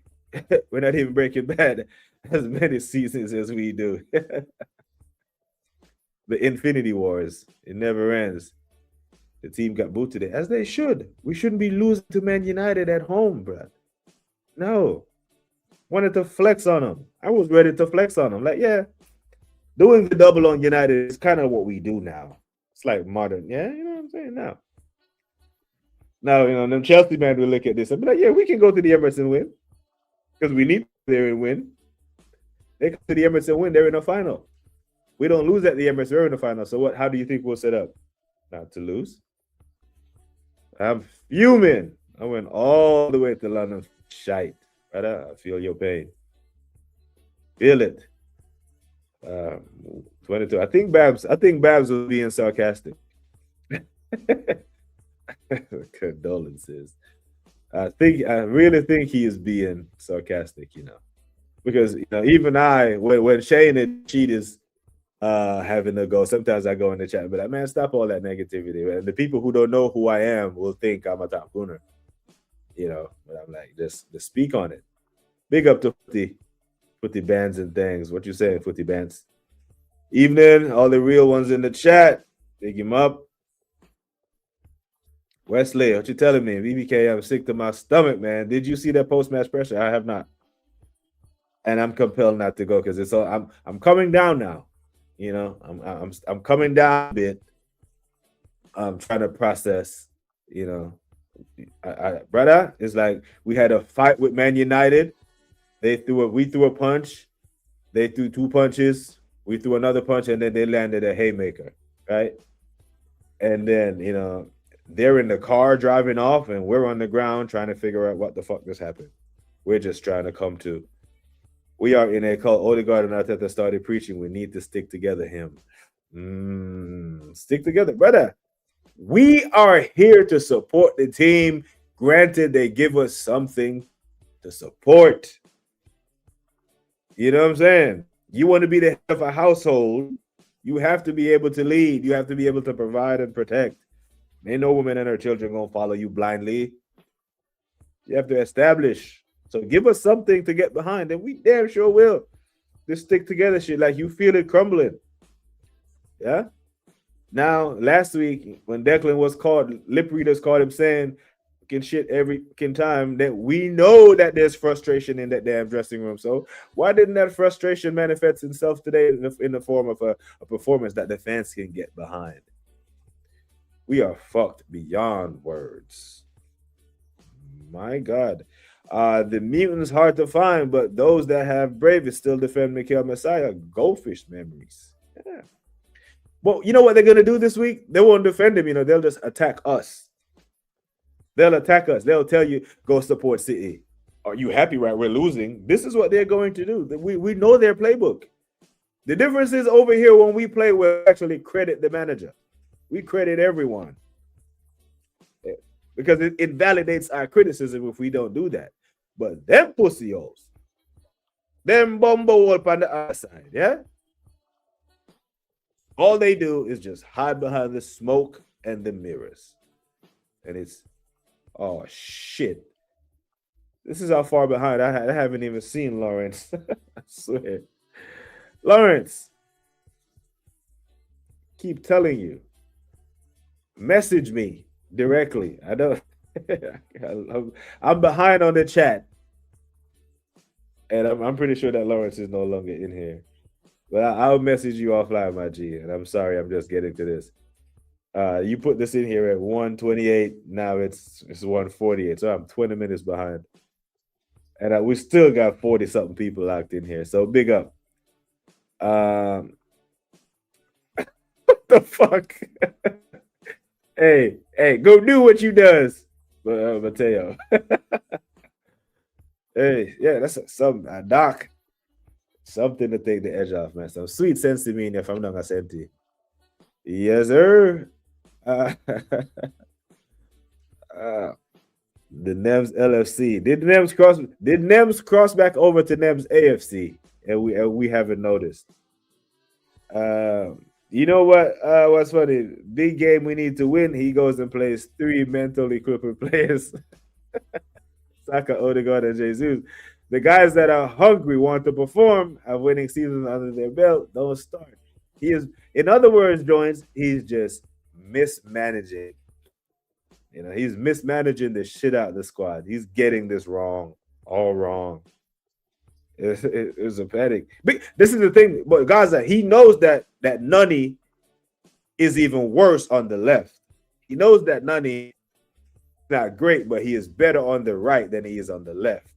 We're not even Breaking Bad as many seasons as we do. The Infinity Wars, it never ends. The team got booted as they should. We shouldn't be losing to Man United at home, bro. No. Wanted to flex on them. I was ready to flex on them. Like, yeah, doing the double on United is kind of what we do now. It's like modern. Yeah, you know what I'm saying? Now, you know, them Chelsea man will look at this and be like, yeah, we can go to the Emirates and win. Because we need to go there and win. They come to the Emirates and win. They're in the final. We don't lose at the Emirates. We're in the final. So what? How do you think we'll set up? Not to lose. I'm fuming. I went all the way to London. Shite. Brother, I feel your pain. Feel it. 22. I think Babs was being sarcastic. Condolences. I really think he is being sarcastic, because even when Shane and Cheat is having to go, sometimes I go in the chat and be like, man, stop all that negativity. And the people who don't know who I am will think I'm a top gooner. But I'm like, just speak on it. Big up to Footy Bands and things. What you saying, Footy Bands? Evening, all the real ones in the chat. Big him up. Wesley, what you telling me? BBK, I'm sick to my stomach, man. Did you see that post-match pressure? I have not. And I'm compelled not to go because it's all I'm coming down now. I'm coming down a bit. I'm trying to process, brother, it's like we had a fight with Man United. We threw a punch, they threw 2 punches, we threw another punch, and then they landed a haymaker, right? And then, they're in the car driving off, and we're on the ground trying to figure out what the fuck just happened. We're just trying to come to. We are in a cult. Odegaard and Arteta started preaching. We need to stick together. Stick together, brother. We are here to support the team. Granted, they give us something to support. You know what I'm saying? You want to be the head of a household, you have to be able to lead. You have to be able to provide and protect. Ain't no woman and her children going to follow you blindly. You have to establish. So give us something to get behind, and we damn sure will. Just stick together shit like you feel it crumbling. Yeah? Now, last week, when Declan was called, lip readers called him saying shit every time, that we know that there's frustration in that damn dressing room. So why didn't that frustration manifest itself today in the form of a performance that the fans can get behind? We are fucked beyond words. My God. The mutants hard to find, but those that have Bravest still defend Mikael Messiah. Goldfish memories. Yeah. Well, you know what they're going to do this week? They won't defend him. They'll just attack us. They'll attack us. They'll tell you, go support City. Are you happy, right? We're losing. This is what they're going to do. We know their playbook. The difference is over here when we play, we actually credit the manager. We credit everyone. Because it validates our criticism if we don't do that. But them pussy holes, them bumbo up on the other side, yeah? All they do is just hide behind the smoke and the mirrors. And it's, oh, shit. This is how far behind. I haven't even seen Lawrence. I swear. Lawrence, keep telling you. Message me directly. I don't. I'm behind on the chat. And I'm pretty sure that Lawrence is no longer in here. But I'll message you offline, my G. And I'm sorry, I'm just getting to this. You put this in here at 1:28. Now it's 1:48. So I'm 20 minutes behind. And we still got 40-something people locked in here. So big up. What the fuck? Hey, go do what you does, Mateo. Hey, yeah, that's something, Doc. Something to take the edge off, man. Some sweet sense to me if I'm not gonna say it. Yes, sir. The NEMS LFC. Did NEMS cross back over to NEMS AFC? And we haven't noticed. You know what? What's funny? Big game we need to win. He goes and plays 3 mentally crippled players. Saka, Odegaard, and Jesus. The guys that are hungry, want to perform, have winning seasons under their belt, don't start. He is, in other words, Joins, he's just mismanaging. He's mismanaging the shit out of the squad. He's getting this wrong, all wrong. It's a panic. This is the thing, but Gaza, he knows that Nunny is even worse on the left. He knows that Nunny is not great, but he is better on the right than he is on the left.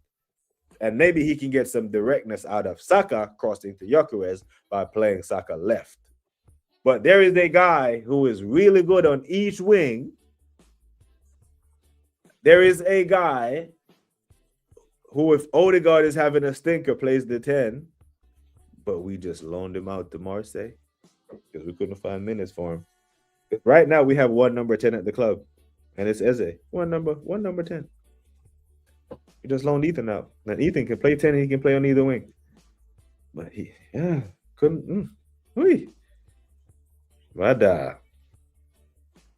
And maybe he can get some directness out of Saka crossing to Gyökeres by playing Saka left. But there is a guy who is really good on each wing. There is a guy who, if Odegaard is having a stinker, plays the 10, but we just loaned him out to Marseille. because we couldn't find minutes for him. Right now, we have one number 10 at the club, and it's Eze. One number 10. He just loaned Ethan out. And Ethan can play 10 and he can play on either wing. But couldn't. Whee. Vada.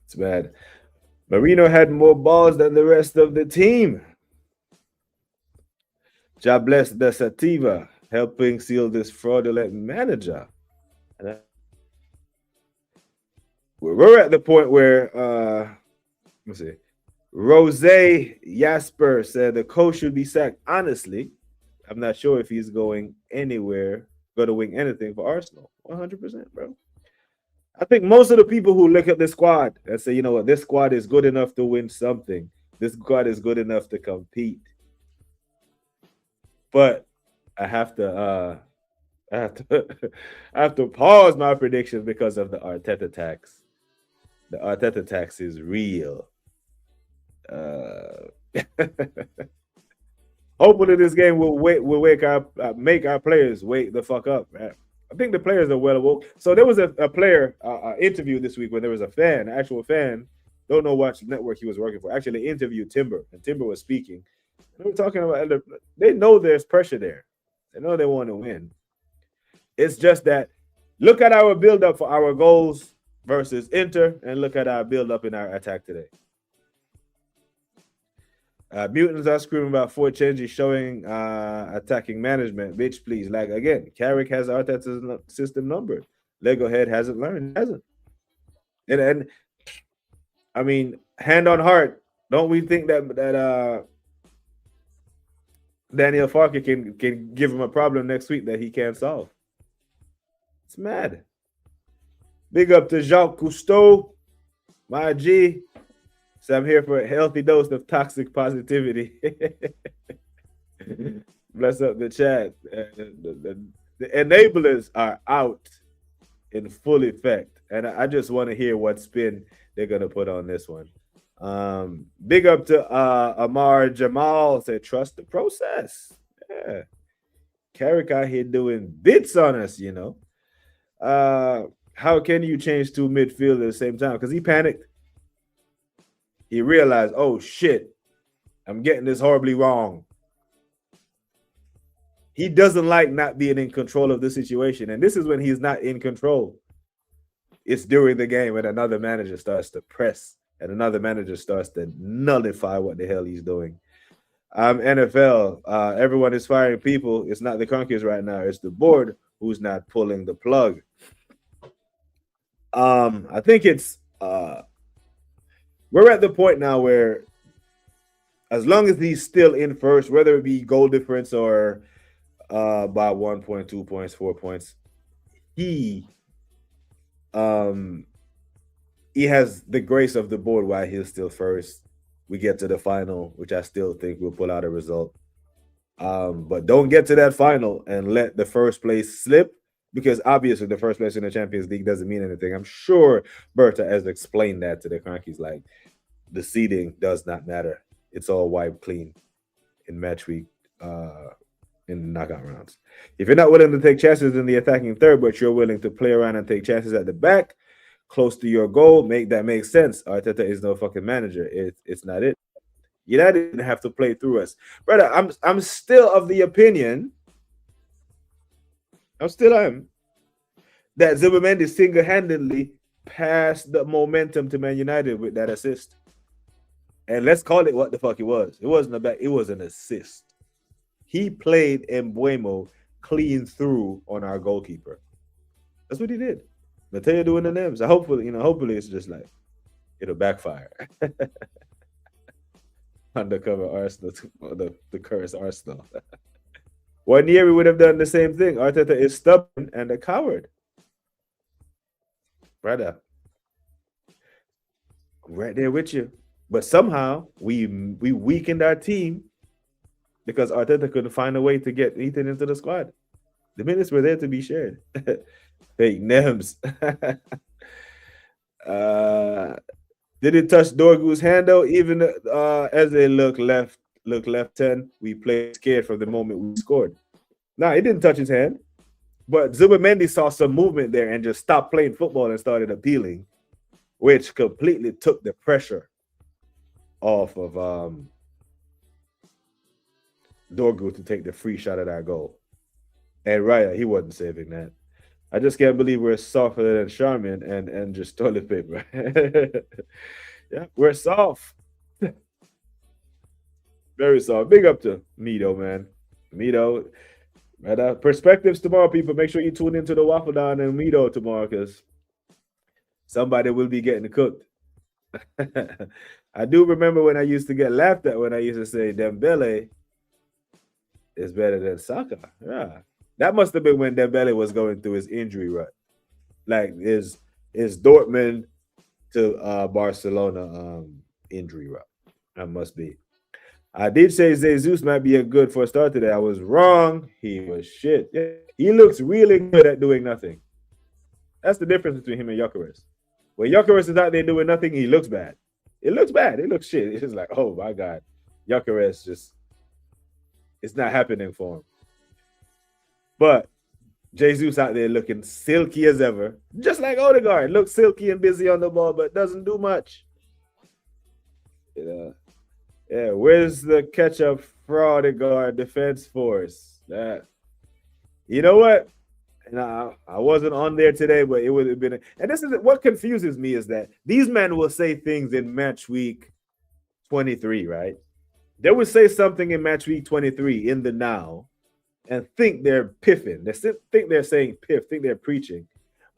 It's bad. Marino had more balls than the rest of the team. God bless the Sativa, helping seal this fraudulent manager. We're at the point where, let's see, Rose Jasper said the coach should be sacked. Honestly, I'm not sure if he's going anywhere, going to wing anything for Arsenal. 100%, bro. I think most of the people who look at the squad and say, you know what, this squad is good enough to win something. This squad is good enough to compete. But I have to pause my predictions because of the Arteta tax. The Arteta tax is real. Hopefully this game will make our players wake the fuck up, man. I think the players are well awoke. So there was a player interview this week when there was a fan, an actual fan, don't know what network he was working for, actually interviewed Timber, and Timber was speaking. And they were talking about, they know there's pressure there. They know they want to win. It's just that look at our build-up for our goals versus Inter, and look at our build-up in our attack today. Mutants are screaming about four changes showing attacking management. Bitch, please. Like, again, Carrick has Arteta's system numbered. Lego Head hasn't learned, hasn't. And I mean, hand on heart, don't we think that Daniel Farke can give him a problem next week that he can't solve? It's mad. Big up to Jacques Cousteau, my G. So I'm here for a healthy dose of toxic positivity. Bless up the chat. The enablers are out in full effect. And I just want to hear what spin they're going to put on this one. Big up to Amar Jamal. Said, trust the process. Yeah. Carrick out here doing bits on us, you know. How can you change two midfield at the same time? Because he panicked. He realized, oh, shit, I'm getting this horribly wrong. He doesn't like not being in control of the situation. And this is when he's not in control. It's during the game when another manager starts to press and another manager starts to nullify what the hell he's doing. NFL, everyone is firing people. It's not the Conquers right now. It's the board who's not pulling the plug. I think it's... we're at the point now where as long as he's still in first, whether it be goal difference or by 1 point, 2 points, 4 points, he has the grace of the board while he's still first. We get to the final, which I still think will pull out a result. But don't get to that final and let the first place slip, because obviously the first place in the Champions League doesn't mean anything. I'm sure Berta has explained that to the Crankies, like the seeding does not matter. It's all wiped clean in match week in the knockout rounds. If you're not willing to take chances in the attacking third, but you're willing to play around and take chances at the back, close to your goal, that makes sense. Arteta is no fucking manager. It's not it. United didn't have to play through us. Brother, I'm still of the opinion, that Zubimendi single-handedly passed the momentum to Man United with that assist. And let's call it what the fuck it was. It wasn't a back, it was an assist. He played Mbuemo clean through on our goalkeeper. That's what he did. Mateo doing the names. Hopefully it's just like it'll backfire. Undercover Arsenal, the curse Arsenal. 1 year we would have done the same thing. Arteta is stubborn and a coward. Brother. Right there with you. But somehow we weakened our team because Arteta couldn't find a way to get Ethan into the squad. The minutes were there to be shared. Fake Nems. Did it touch Dorgu's hand though? Even as they look left 10, we played scared from the moment we scored. Nah, it didn't touch his hand. But Zubimendi saw some movement there and just stopped playing football and started appealing, which completely took the pressure off of Dorgu to take the free shot at our goal. And Raya, he wasn't saving that. I just can't believe we're softer than Charmin and just toilet paper. Yeah, we're soft. Very soft. Big up to Mido, man. Mido. Perspectives tomorrow, people. Make sure you tune into the Waffle Down and Mido tomorrow because somebody will be getting cooked. I do remember when I used to get laughed at when I used to say Dembele is better than Saka. Yeah. That must have been when Dembele was going through his injury rut. Like his Dortmund to Barcelona injury rut. That must be. I did say Jesus might be a good for a start today. I was wrong. He was shit. Yeah, he looks really good at doing nothing. That's the difference between him and Gyökeres. When Gyökeres is out there doing nothing, he looks bad. It looks bad. It looks shit. It's just like, oh my God. Gyökeres just, it's not happening for him. But Jesus out there looking silky as ever. Just like Odegaard. Looks silky and busy on the ball, but doesn't do much. Yeah, where's the catch-up for Odegaard defense force? You know what? I wasn't on there today, but it would have been. And this is what confuses me is that these men will say things in match week 23, right? They would say something in match week 23 in the now and think they're piffing. They think they're saying piff, think they're preaching.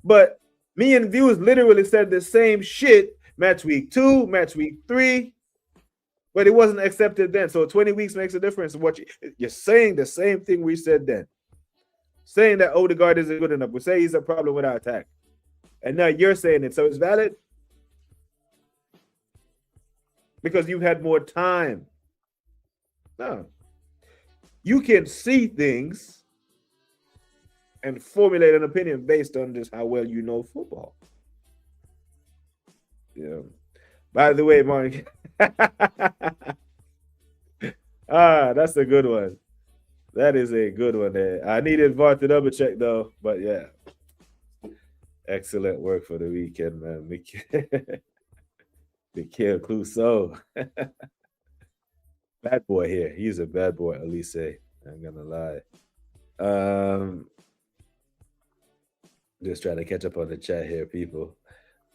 But me and Views literally said the same shit match week 2, match week 3. But it wasn't accepted then. So 20 weeks makes a difference. What you're saying the same thing we said then. Saying that Odegaard isn't good enough. We say he's a problem with our attack. And now you're saying it. So it's valid? Because you had more time. No. You can see things and formulate an opinion based on just how well you know football. Yeah. By the way, Mark. That's a good one. That is a good one there. I needed VAR to double check though, but yeah. Excellent work for the weekend, man. Mikhail Clouseau. Bad boy here. He's a bad boy, Elise. I'm gonna lie. Just trying to catch up on the chat here, people.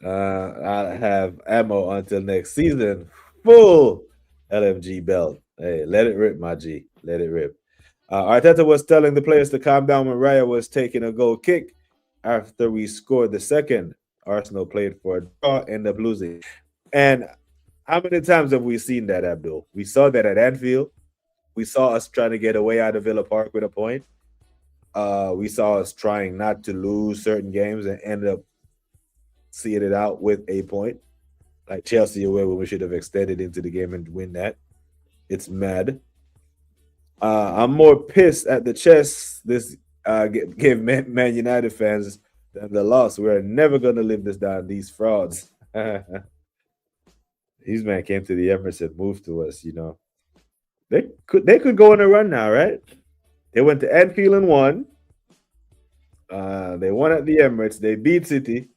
I have ammo until next season. Full LMG belt. Hey, let it rip, my G. Let it rip. Arteta was telling the players to calm down when Raya was taking a goal kick after we scored the second. Arsenal played for a draw, ended up losing. And how many times have we seen that, Abdul? We saw that at Anfield. We saw us trying to get away out of Villa Park with a point. We saw us trying not to lose certain games and ended up seeing it out with a point. Like Chelsea away when we should have extended into the game and win that. It's mad. I'm more pissed at the chess this gave Man United fans than the loss. We're never going to live this down. These frauds. These men came to the Emirates and moved to us, you know. They could go on a run now, right? They went to Anfield and won. They won at the Emirates. They beat City.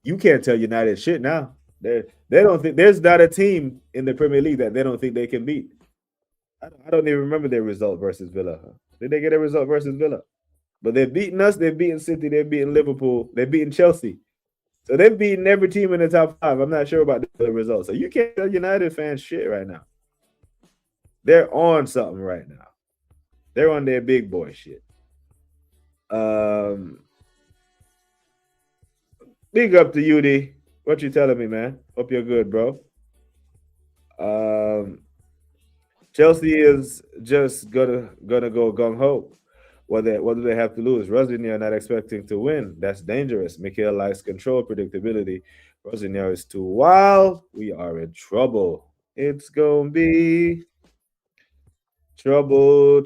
You can't tell United shit now. They don't think there's not a team in the Premier League that they don't think they can beat. I don't even remember their result versus Villa. Did they get a result versus Villa? But they've beaten us. They've beaten City. They've beaten Liverpool. They've beaten Chelsea. So they've beaten every team in the top 5. I'm not sure about the results. So you can't tell United fans shit right now. They're on something right now. They're on their big boy shit. Big up to you, D. What you telling me, man? Hope you're good, bro. Chelsea is just gonna go gung ho. What do they have to lose? Rosenior not expecting to win. That's dangerous. Mikel likes control, predictability. Rosenior is too wild. We are in trouble. It's gonna be trouble.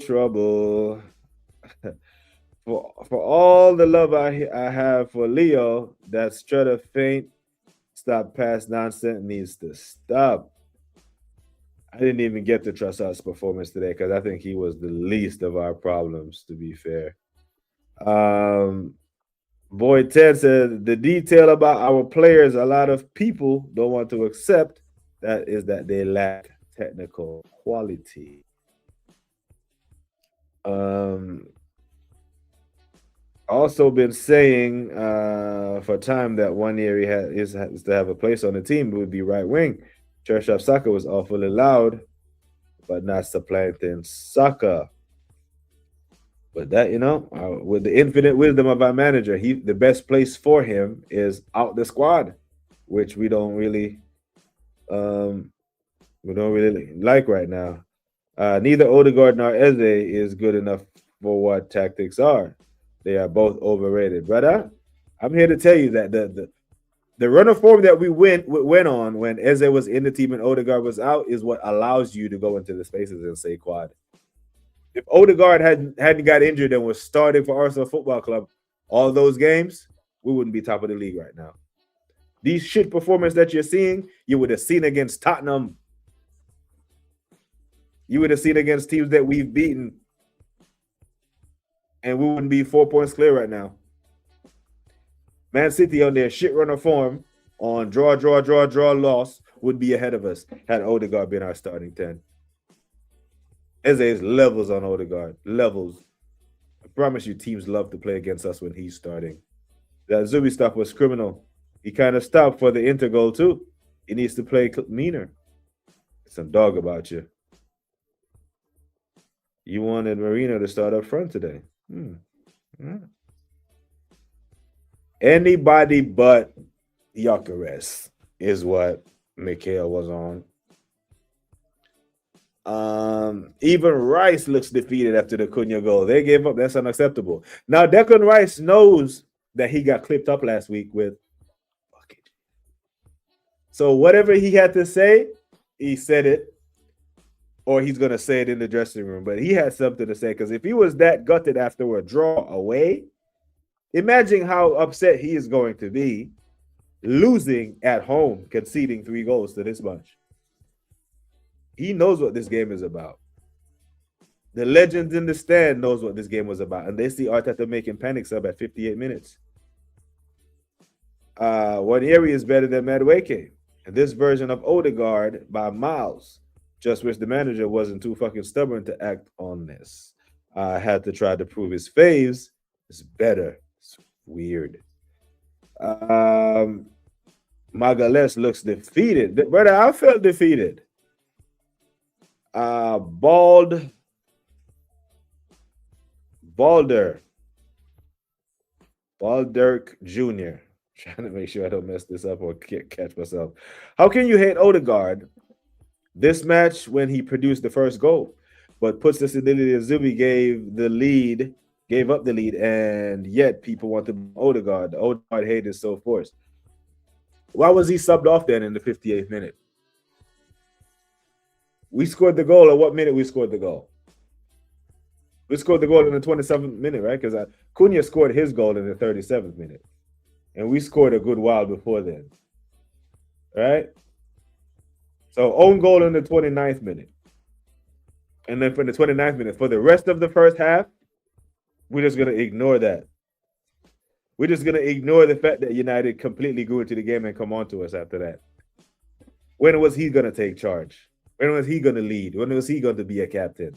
For all the love I have for Leo, that Strutter faint, stop past nonsense needs to stop. I didn't even get to Trossard's performance today because I think he was the least of our problems, to be fair. Boy Ted said the detail about our players a lot of people don't want to accept that is that they lack technical quality. Also been saying for time that one area has to have a place on the team would be right wing. Church of Saka was awfully loud, but not supplanting Saka. But that, with the infinite wisdom of our manager, the best place for him is out the squad, which we don't really like right now. Neither Odegaard nor Eze is good enough for what tactics are. They are both overrated. Brother, I'm here to tell you that the run of form that we went on when Eze was in the team and Odegaard was out is what allows you to go into the spaces and say quad. If Odegaard hadn't got injured and was starting for Arsenal Football Club all those games, we wouldn't be top of the league right now. These shit performances that you're seeing, you would have seen against Tottenham. You would have seen against teams that we've beaten, and we wouldn't be 4 points clear right now. Man City on their shit run of form on draw, loss would be ahead of us had Odegaard been our starting 10. Eze's levels on Odegaard. Levels. I promise you, teams love to play against us when he's starting. That Zubi stuff was criminal. He kind of stopped for the Inter goal, too. He needs to play meaner. Some dog about you. You wanted Marino to start up front today. Anybody but Gyökeres is what Mikhail was on. Even Rice looks defeated after the Cunha goal. They gave up. That's unacceptable. Now, Declan Rice knows that he got clipped up last week with bucket. So whatever he had to say, he said it, or he's going to say it in the dressing room. But he had something to say, because if he was that gutted after a draw away, imagine how upset he is going to be losing at home, conceding 3 goals to this bunch. He knows what this game is about. The legends in the stand knows what this game was about, and they see Arteta making panic sub at 58 minutes. Wanieri is better than Madueke, and this version of Odegaard by miles. Just wish the manager wasn't too fucking stubborn to act on this. Had to try to prove his faves is better. It's weird. Magales looks defeated. Brother, I felt defeated. Balder Jr. Trying to make sure I don't mess this up or catch myself. How can you hate Odegaard this match when he produced the first goal, but puts us in the lead? Zubi gave up the lead, and yet people want to Odegaard. The Odegaard hate is so forced. Why was he subbed off then in the 58th minute? We scored the goal. At what minute we scored the goal? We scored the goal in the 27th minute, right? Because Cunha scored his goal in the 37th minute. And we scored a good while before then. Right? So own goal in the 29th minute. And then from the 29th minute, for the rest of the first half, we're just going to ignore that. We're just going to ignore the fact that United completely grew into the game and come on to us after that. When was he going to take charge? When was he going to lead? When was he going to be a captain?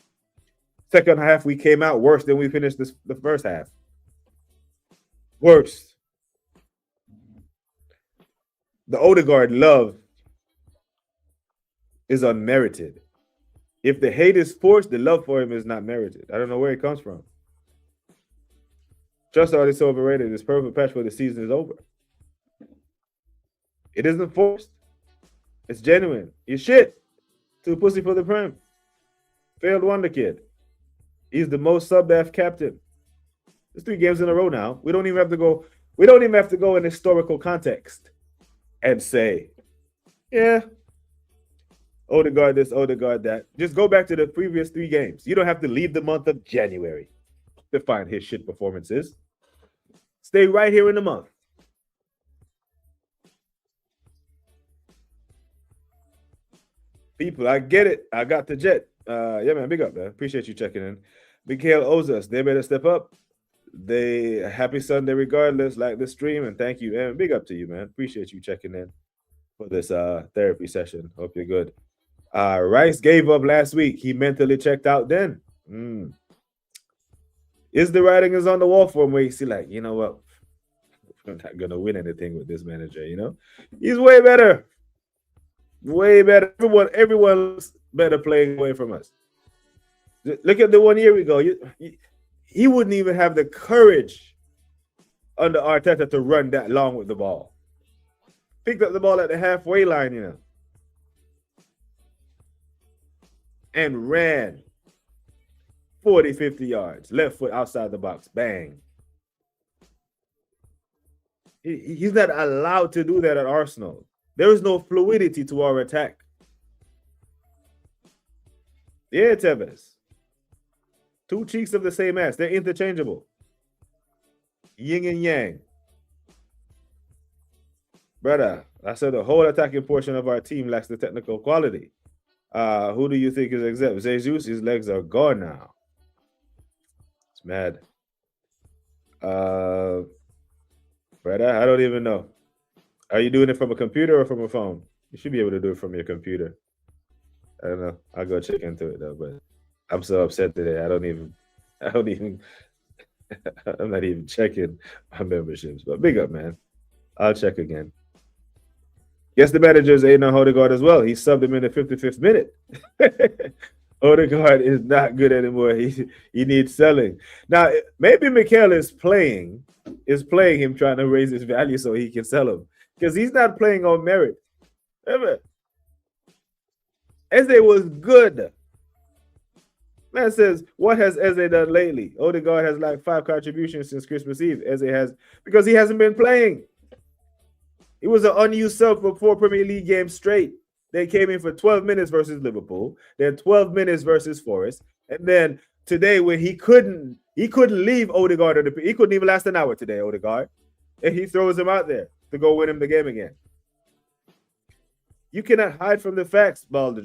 Second half, we came out worse than we finished the first half. Worse. The Odegaard love is unmerited. If the hate is forced, the love for him is not merited. I don't know where it comes from. Trossard is so overrated. His perfect patch for the season is over. It isn't forced. It's genuine. He's shit. Too pussy for the Prem. Failed wonder kid. He's the most sub-F captain. It's 3 games in a row now. We don't even have to go. We don't even have to go in historical context and say, yeah, Odegaard this, Odegaard that. Just go back to the previous 3 games. You don't have to leave the month of January to find his shit performances. Stay right here in the month. People, I get it. I got the jet. Yeah, man, big up, man. Appreciate you checking in. Mikhail owes us. They better step up. They happy Sunday regardless. Like the stream, and thank you, man. Big up to you, man. Appreciate you checking in for this therapy session. Hope you're good. Rice gave up last week. He mentally checked out then. Is the writing is on the wall for him where you see, like, you know what? I'm not gonna win anything with this manager, you know? He's way better. Way better. Everyone looks better playing away from us. Look at the 1 year ago. He wouldn't even have the courage under Arteta to run that long with the ball. Picked up the ball at the halfway line, you know, and ran 40, 50 yards, left foot outside the box, bang. He's not allowed to do that at Arsenal. There is no fluidity to our attack. Yeah, Tevez. Two cheeks of the same ass. They're interchangeable. Yin and yang. Brother, I said the whole attacking portion of our team lacks the technical quality. Who do you think is exempt? Jesus, his legs are gone now. It's mad. Brother, I don't even know. Are you doing it from a computer or from a phone? You should be able to do it from your computer. I don't know. I'll go check into it though, but I'm so upset today. I'm not even checking my memberships. But big up, man. I'll check again. Guess the manager is Aiden Odegaard as well. He subbed him in the 55th minute. Odegaard is not good anymore. He needs selling. Now, maybe Mikel is playing him, trying to raise his value so he can sell him. Because he's not playing on merit. Remember, Eze was good. Man says, what has Eze done lately? Odegaard has like 5 contributions since Christmas Eve. Eze has, because he hasn't been playing. He was an unused sub for 4 Premier League games straight. They came in for 12 minutes versus Liverpool, then 12 minutes versus Forest, and then today when he couldn't leave Odegaard, he couldn't even last an hour today, Odegaard, and he throws him out there to go win him the game again. You cannot hide from the facts, Bald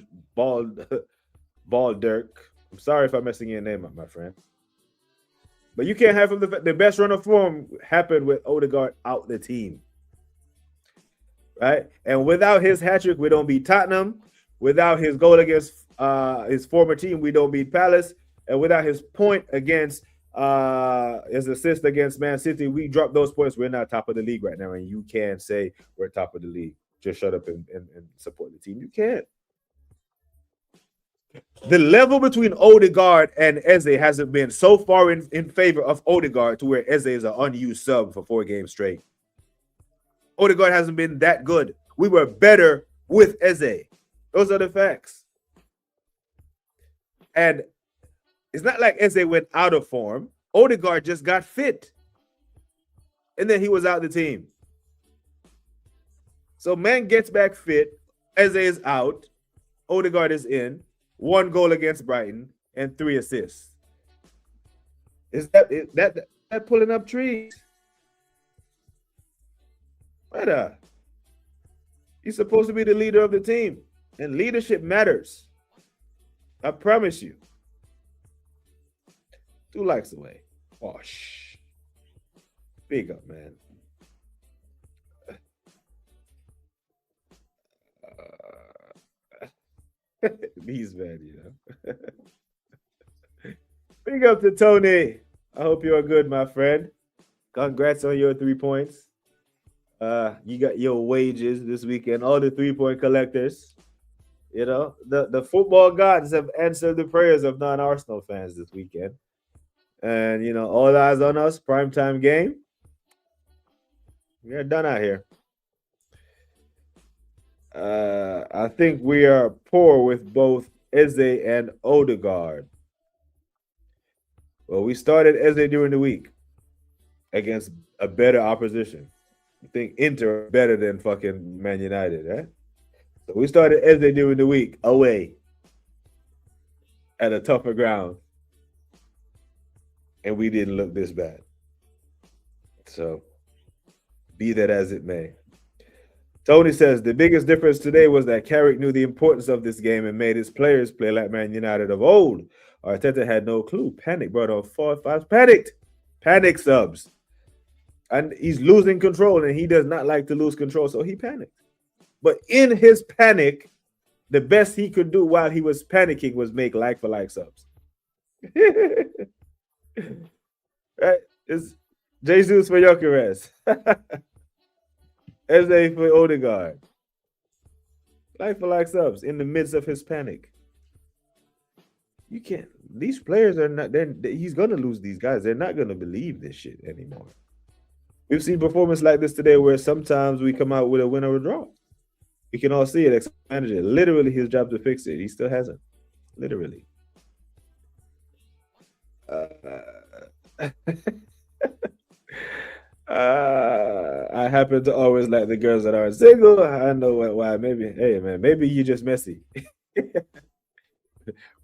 Dirk. I'm sorry if I'm messing your name up, my friend. But you can't hide from the fact the best run of form happened with Odegaard out the team. Right? And without his hat-trick, we don't beat Tottenham. Without his goal against his former team, we don't beat Palace. And without his point against his assist against Man City, we drop those points. We're not top of the league right now. And you can't say we're top of the league. Just shut up and support the team. You can't. The level between Odegaard and Eze hasn't been so far in favor of Odegaard to where Eze is an unused sub for 4 games straight. Odegaard hasn't been that good. We were better with Eze. Those are the facts. And it's not like Eze went out of form. Odegaard just got fit. And then he was out the team. So man gets back fit. Eze is out. Odegaard is in. 1 goal against Brighton and 3 assists. Is that pulling up trees? Brother, he's supposed to be the leader of the team, and leadership matters. I promise you. 2 likes away. Oh, big up, man. He's bad, you know. Big up to Tony. I hope you're good, my friend. Congrats on your 3 points. You got your wages this weekend. All the 3-point collectors. You know, the football gods have answered the prayers of non-Arsenal fans this weekend. And, you know, all eyes on us. Primetime game. We're done out here. I think we are poor with both Eze and Odegaard. Well, we started Eze during the week against a better opposition. I think Inter better than fucking Man United, right? So we started Eze during the week away at a tougher ground. And we didn't look this bad. So be that as it may. Tony says the biggest difference today was that Carrick knew the importance of this game and made his players play like Man United of old. Arteta had no clue. Panic brought on 4-5. Panic subs. And he's losing control, and he does not like to lose control, so he panicked. But in his panic, the best he could do while he was panicking was make like-for-like subs. Right? It's Jesus for Gyökeres. Eze for Odegaard. Like-for-like subs in the midst of his panic. You can't. These players are not. He's gonna lose these guys. They're not gonna believe this shit anymore. We've seen performance like this today, where sometimes we come out with a win or a draw. We can all see it. Manager, literally, his job to fix it. He still hasn't. Literally. I happen to always like the girls that are single. I know why. Maybe, hey man, maybe you just messy.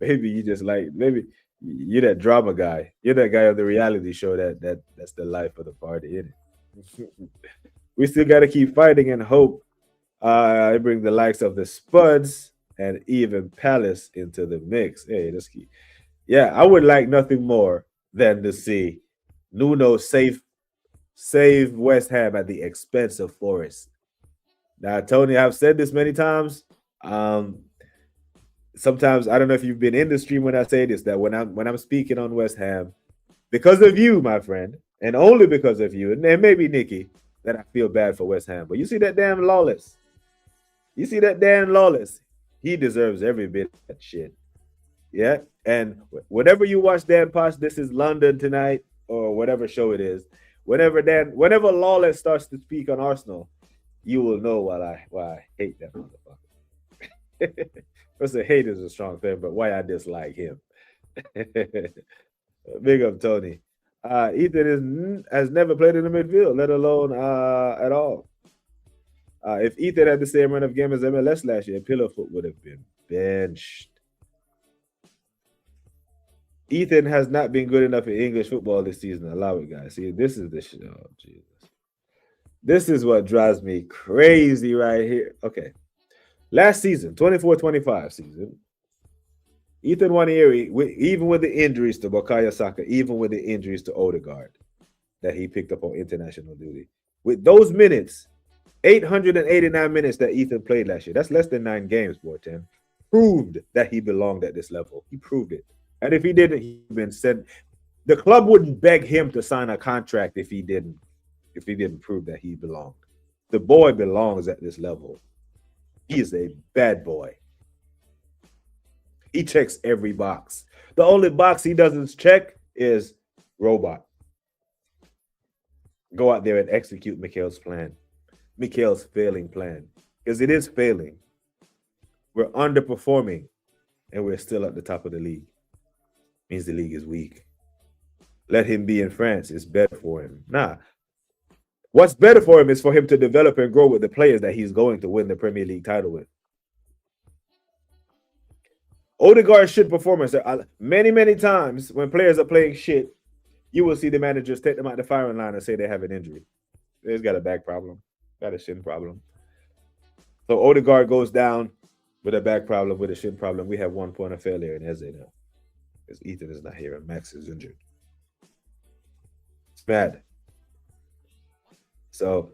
Maybe you just like, maybe you're that drama guy. You're that guy on the reality show that's the life of the party, isn't it? We still got to keep fighting and hope. I bring the likes of the Spuds and even Palace into the mix. Hey, that's key. Yeah, I would like nothing more than to see Nuno save West Ham at the expense of Forest. Now, Tony, I've said this many times. Sometimes I don't know if you've been in the stream when I say this, that when I'm speaking on West Ham, because of you, my friend, and only because of you, and maybe Nikki, that I feel bad for West Ham. But you see that damn Lawless. You see that damn Lawless. He deserves every bit of that shit. Yeah. And whenever you watch Dan Posh, This Is London Tonight, or whatever show it is, whenever Lawless starts to speak on Arsenal, you will know why I hate that motherfucker. First, hate is a strong thing, but why I dislike him. Big up, Tony. Ethan has never played in the midfield, let alone at all. If Ethan had the same run of game as MLS last year, Pillowfoot would have been benched. Ethan has not been good enough in English football this season. Allow it, guys. See, this is the shit. Oh, Jesus. This is what drives me crazy right here. Okay. Last season, 24-25 season, Ethan Nwaneri, even with the injuries to Bukayo Saka, even with the injuries to Odegaard that he picked up on international duty, with those minutes, 889 minutes that Ethan played last year, that's less than 9 games, boy, 10, proved that he belonged at this level. He proved it. And if he didn't, he'd been sent. The club wouldn't beg him to sign a contract if he didn't prove that he belonged. The boy belongs at this level. He is a bad boy. He checks every box. The only box he doesn't check is robot. Go out there and execute Mikel's plan. Mikel's failing plan. Because it is failing. We're underperforming, and we're still at the top of the league. Means the league is weak. Let him be in France. It's better for him. Nah. What's better for him is for him to develop and grow with the players that he's going to win the Premier League title with. Odegaard shit performance. Many, many times when players are playing shit, you will see the managers take them out the firing line and say they have an injury. They've got a back problem, got a shin problem. So Odegaard goes down with a back problem, with a shin problem. We have 1 point of failure in Eze now. Because Ethan is not here and Max is injured. It's bad. So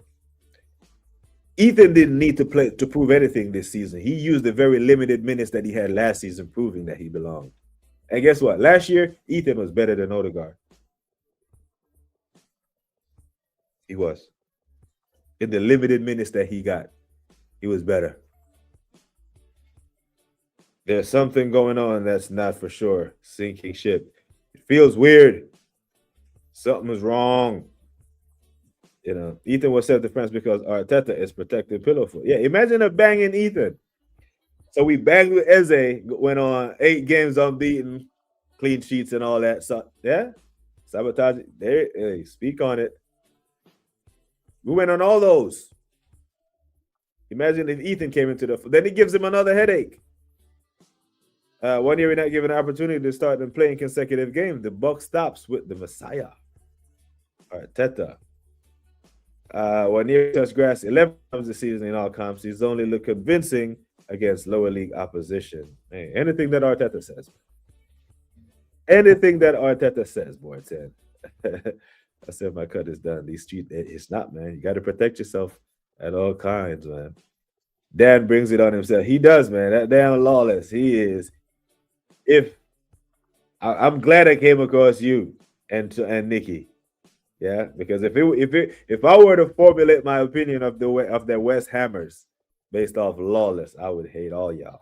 Ethan didn't need to play to prove anything this season. He used the very limited minutes that he had last season, proving that he belonged. And guess what? Last year, Ethan was better than Odegaard. He was. In the limited minutes that he got, he was better. There's something going on that's not for sure. Sinking ship. It feels weird. Something is wrong. You know, Ethan was self-defense because Arteta is protecting Pillowfoot. Yeah, imagine a banging Ethan. So we banged with Eze, went on 8 games unbeaten, clean sheets and all that. So yeah, sabotage. There, hey, speak on it. We went on all those. Imagine if Ethan came into then it gives him another headache. 1 year we're not given an opportunity to start and playing consecutive games. The buck stops with the Messiah, Arteta. When he touched grass 11 times this season in all comps, he's only looked convincing against lower league opposition. Hey, anything that Arteta says. Anything that Arteta says, boy, said. I said my cut is done. These street, it's not, man. You got to protect yourself at all kinds, man. Dan brings it on himself. He does, man. That damn Lawless. He is. I'm glad I came across you and Nikki. Yeah, because if I were to formulate my opinion of their West Hammers based off Lawless, I would hate all y'all.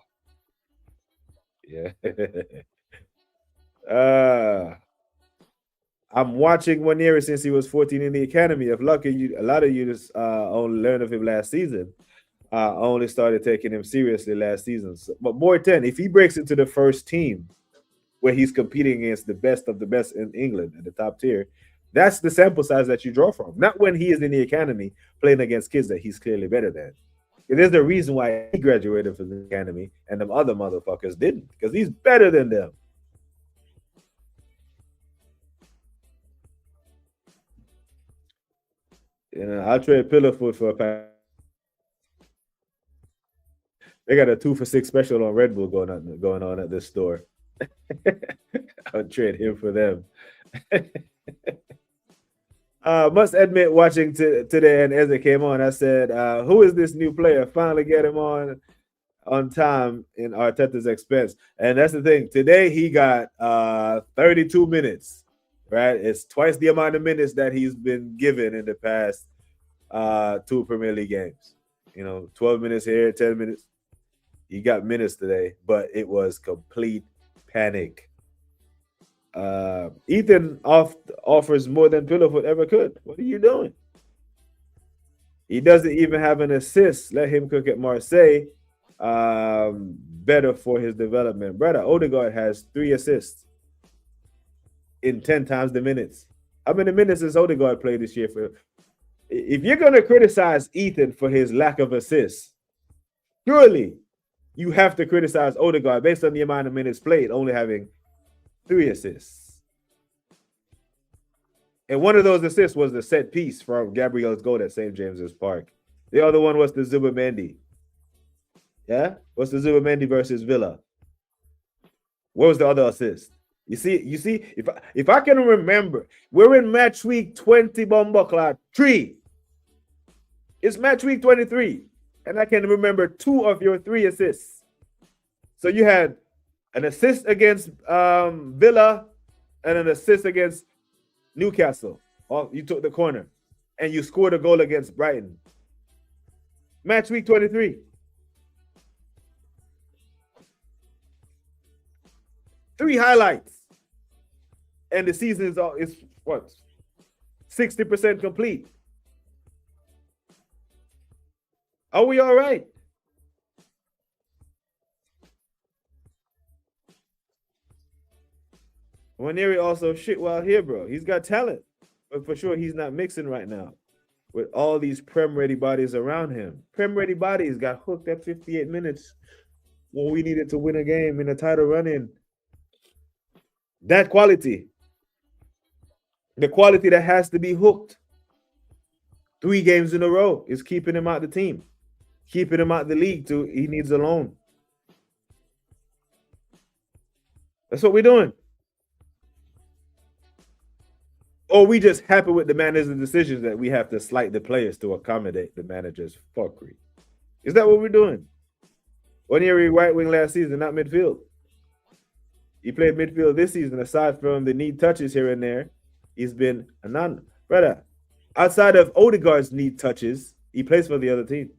Yeah. I'm watching Waneri since he was 14 in the academy. If lucky, a lot of you just only learned of him last season. Only started taking him seriously last season. So, but boy, 10, if he breaks into the first team where he's competing against the best of the best in England at the top tier, that's the sample size that you draw from. Not when he is in the academy playing against kids that he's clearly better than. And there's the reason why he graduated from the academy and them other motherfuckers didn't, because he's better than them. You know, I'll trade Pillowfoot for a pack. They got a 2 for $6 special on Red Bull going on at this store. I'll trade him for them. Must admit, watching today and as it came on, I said, who is this new player? Finally get him on time in Arteta's expense. And that's the thing. Today he got 32 minutes, right? It's twice the amount of minutes that he's been given in the past 2 Premier League games. 12 minutes here, 10 minutes. He got minutes today, but it was complete panic. Ethan offers more than Pillowfoot ever could. What are you doing? He doesn't even have an assist. Let him cook at Marseille. Better for his development. Brother, Odegaard has 3 assists in 10 times the minutes. How many minutes has Odegaard played this year? If you're going to criticize Ethan for his lack of assists, surely you have to criticize Odegaard based on the amount of minutes played, only having 3 assists. And one of those assists was the set piece from Gabriel's goal at St. James's Park. The other one was the Zubimendi. Yeah? What's the Zubimendi versus Villa? What was the other assist? You see, if I can remember, we're in match week 20, Bomboclat 3. It's match week 23. And I can remember 2 of your 3 assists. So you had an assist against Villa and an assist against Newcastle. You took the corner and you scored a goal against Brighton. Match week 23. 3 highlights. And the season is what? 60% complete. Are we all right? Waneri also shit while here, bro. He's got talent, but for sure he's not mixing right now with all these Prem-ready bodies around him. Prem-ready bodies got hooked at 58 minutes when we needed to win a game in a title run-in. That quality, the quality that has to be hooked 3 games in a row is keeping him out the team. Keeping him out the league too. He needs a loan. That's what we're doing. Or we just happy with the manager's decisions that we have to slight the players to accommodate the manager's fuckery. Is that what we're doing? Waneri right wing last season, not midfield. He played midfield this season. Aside from the need touches here and there, he's been a brother. Outside of Odegaard's need touches, he plays for the other team.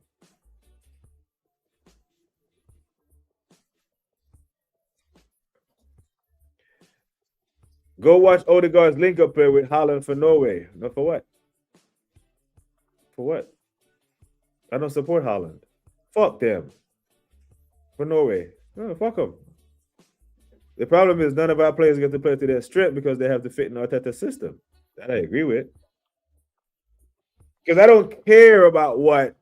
Go watch Odegaard's link-up play with Haaland for Norway. No, for what? For what? I don't support Haaland. Fuck them. For Norway. No, fuck them. The problem is none of our players get to play to their strength because they have to fit in Arteta's system. That I agree with. Because I don't care about what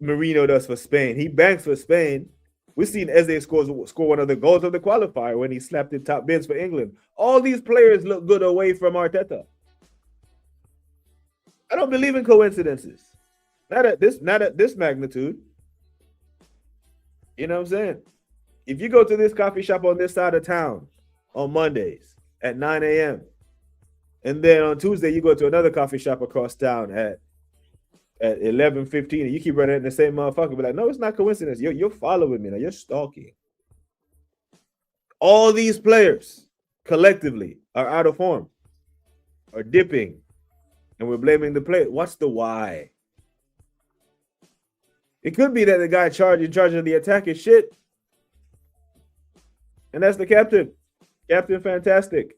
Marino does for Spain. He banks for Spain. We've seen Eze score one of the goals of the qualifier when he slapped in top bins for England. All these players look good away from Arteta. I don't believe in coincidences. Not at this magnitude. You know what I'm saying? If you go to this coffee shop on this side of town on Mondays at 9 a.m., and then on Tuesday you go to another coffee shop across town at 11:15, and you keep running into the same motherfucker, be like, no, it's not coincidence. You're following me now. You're stalking. All these players collectively are out of form, are dipping, and we're blaming the player. What's the why? It could be that the guy in charge of the attack is shit. And that's the captain. Captain Fantastic.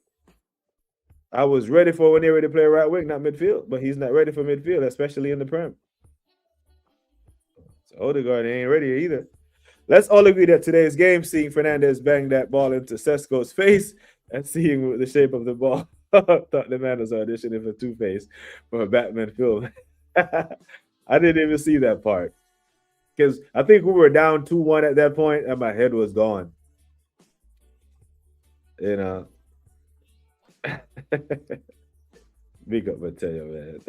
I was ready for Waneri to play right wing, not midfield, but he's not ready for midfield, especially in the Prem. So Odegaard ain't ready either. Let's all agree that today's game, seeing Fernandez bang that ball into Sesko's face and seeing the shape of the ball, thought the man was auditioning for Two-Face for a Batman film. I didn't even see that part. Because I think we were down 2-1 at that point, and my head was gone. You know. Big up Mateo, man.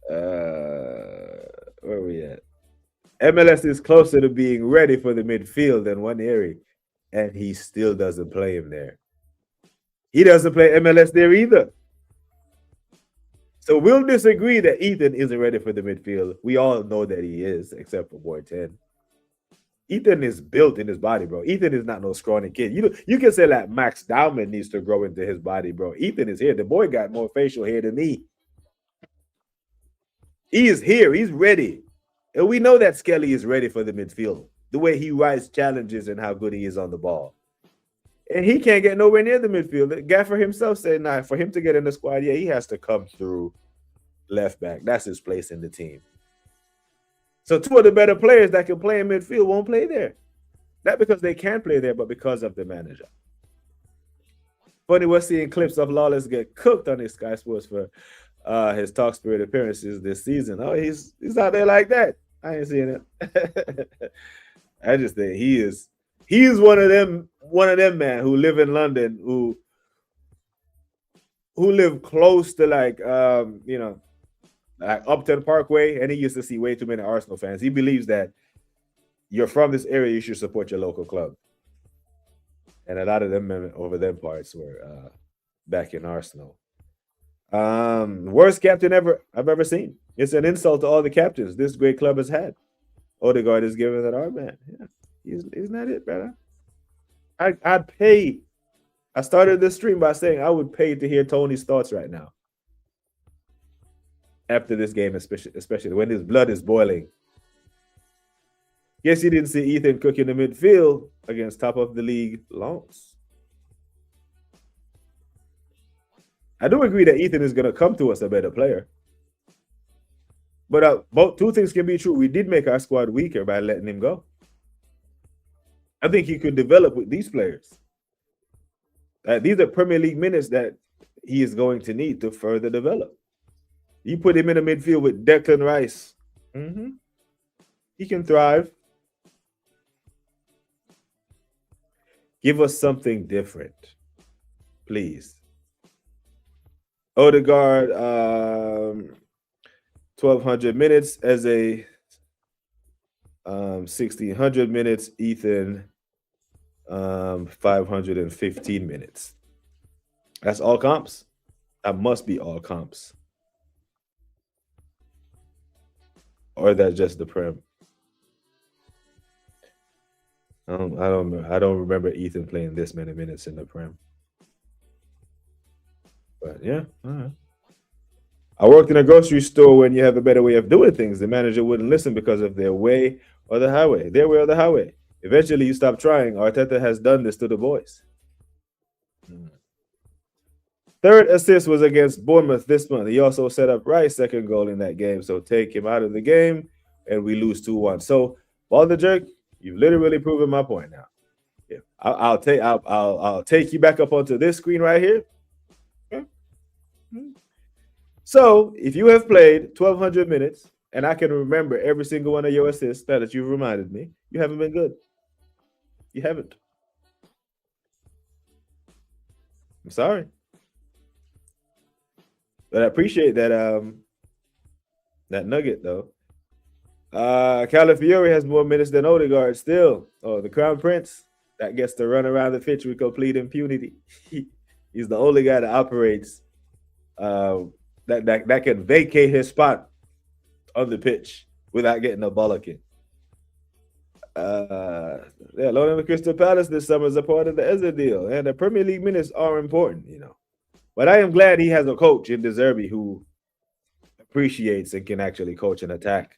Where are we at? MLS is closer to being ready for the midfield than Waneri, and he still doesn't play him there. He doesn't play MLS there either. So we'll disagree that Ethan isn't ready for the midfield. We all know that he is, except for Boy 10. Ethan is built in his body, bro. Ethan is not no scrawny kid. You can say that Max Dowman needs to grow into his body, bro. Ethan is here. The boy got more facial hair than me. He is here. He's ready. And we know that Skelly is ready for the midfield. The way he rides challenges and how good he is on the ball. And he can't get nowhere near the midfield. Gaffer himself said, nah, for him to get in the squad, yeah, he has to come through left back. That's his place in the team. So two of the better players that can play in midfield won't play there. Not because they can play there, but because of the manager. Funny, we're seeing clips of Lawless get cooked on his Sky Sports for his Talk Spirit appearances this season. Oh, he's out there like that. I ain't seeing it. I just think he's one of them man who live in London who live close to like Upton Parkway, and he used to see way too many Arsenal fans. He believes that you're from this area, you should support your local club. And a lot of them over them parts were back in Arsenal. Worst captain I've ever seen. It's an insult to all the captains this great club has had. Odegaard is giving it our man. Yeah, he's not it, brother. I'd pay. I started this stream by saying I would pay to hear Tony's thoughts right now. After this game, especially when his blood is boiling. Guess you didn't see Ethan Cook in the midfield against top of the league Lance. I do agree that Ethan is going to come to us a better player. But both two things can be true. We did make our squad weaker by letting him go. I think he could develop with these players. These are Premier League minutes that he is going to need to further develop. You put him in the midfield with Declan Rice. He can thrive. Give us something different, please. Odegaard, 1,200 minutes as a 1,600 minutes. Ethan, 515 minutes. That's all comps? That must be all comps. Or that's just the Prem. I don't remember Ethan playing this many minutes in the Prem. But yeah, all right. I worked in a grocery store when you have a better way of doing things. The manager wouldn't listen because of their way or the highway. Their way or the highway. Eventually you stop trying. Arteta has done this to the boys. Third assist was against Bournemouth this month. He also set up Rice's second goal in that game. So take him out of the game and we lose 2-1. So, Ball the Jerk, you've literally proven my point now. Yeah, I'll take you back up onto this screen right here. Okay. So, if you have played 1,200 minutes, and I can remember every single one of your assists that you've reminded me, you haven't been good. You haven't. I'm sorry. But I appreciate that nugget though. Calafiori has more minutes than Odegaard still. Oh, the Crown Prince that gets to run around the pitch with complete impunity. He's the only guy that operates that can vacate his spot on the pitch without getting a bollocking. Loaning the Crystal Palace this summer is a part of the Eze deal, and the Premier League minutes are important, you know. But I am glad he has a coach in De Zerbi who appreciates and can actually coach an attack.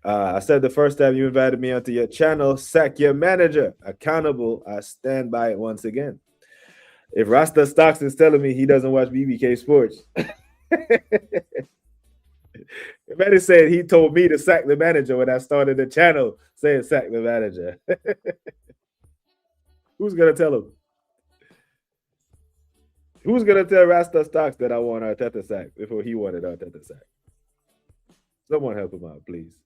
I said the first time you invited me onto your channel, sack your manager. Accountable, I stand by it once again. If Rasta Stocks is telling me he doesn't watch BBK Sports, Manny said he told me to sack the manager when I started the channel saying sack the manager. Who's going to tell him? Who's going to tell Rasta Stocks that I want Arteta sacked before he wanted Arteta sacked? Someone help him out, please.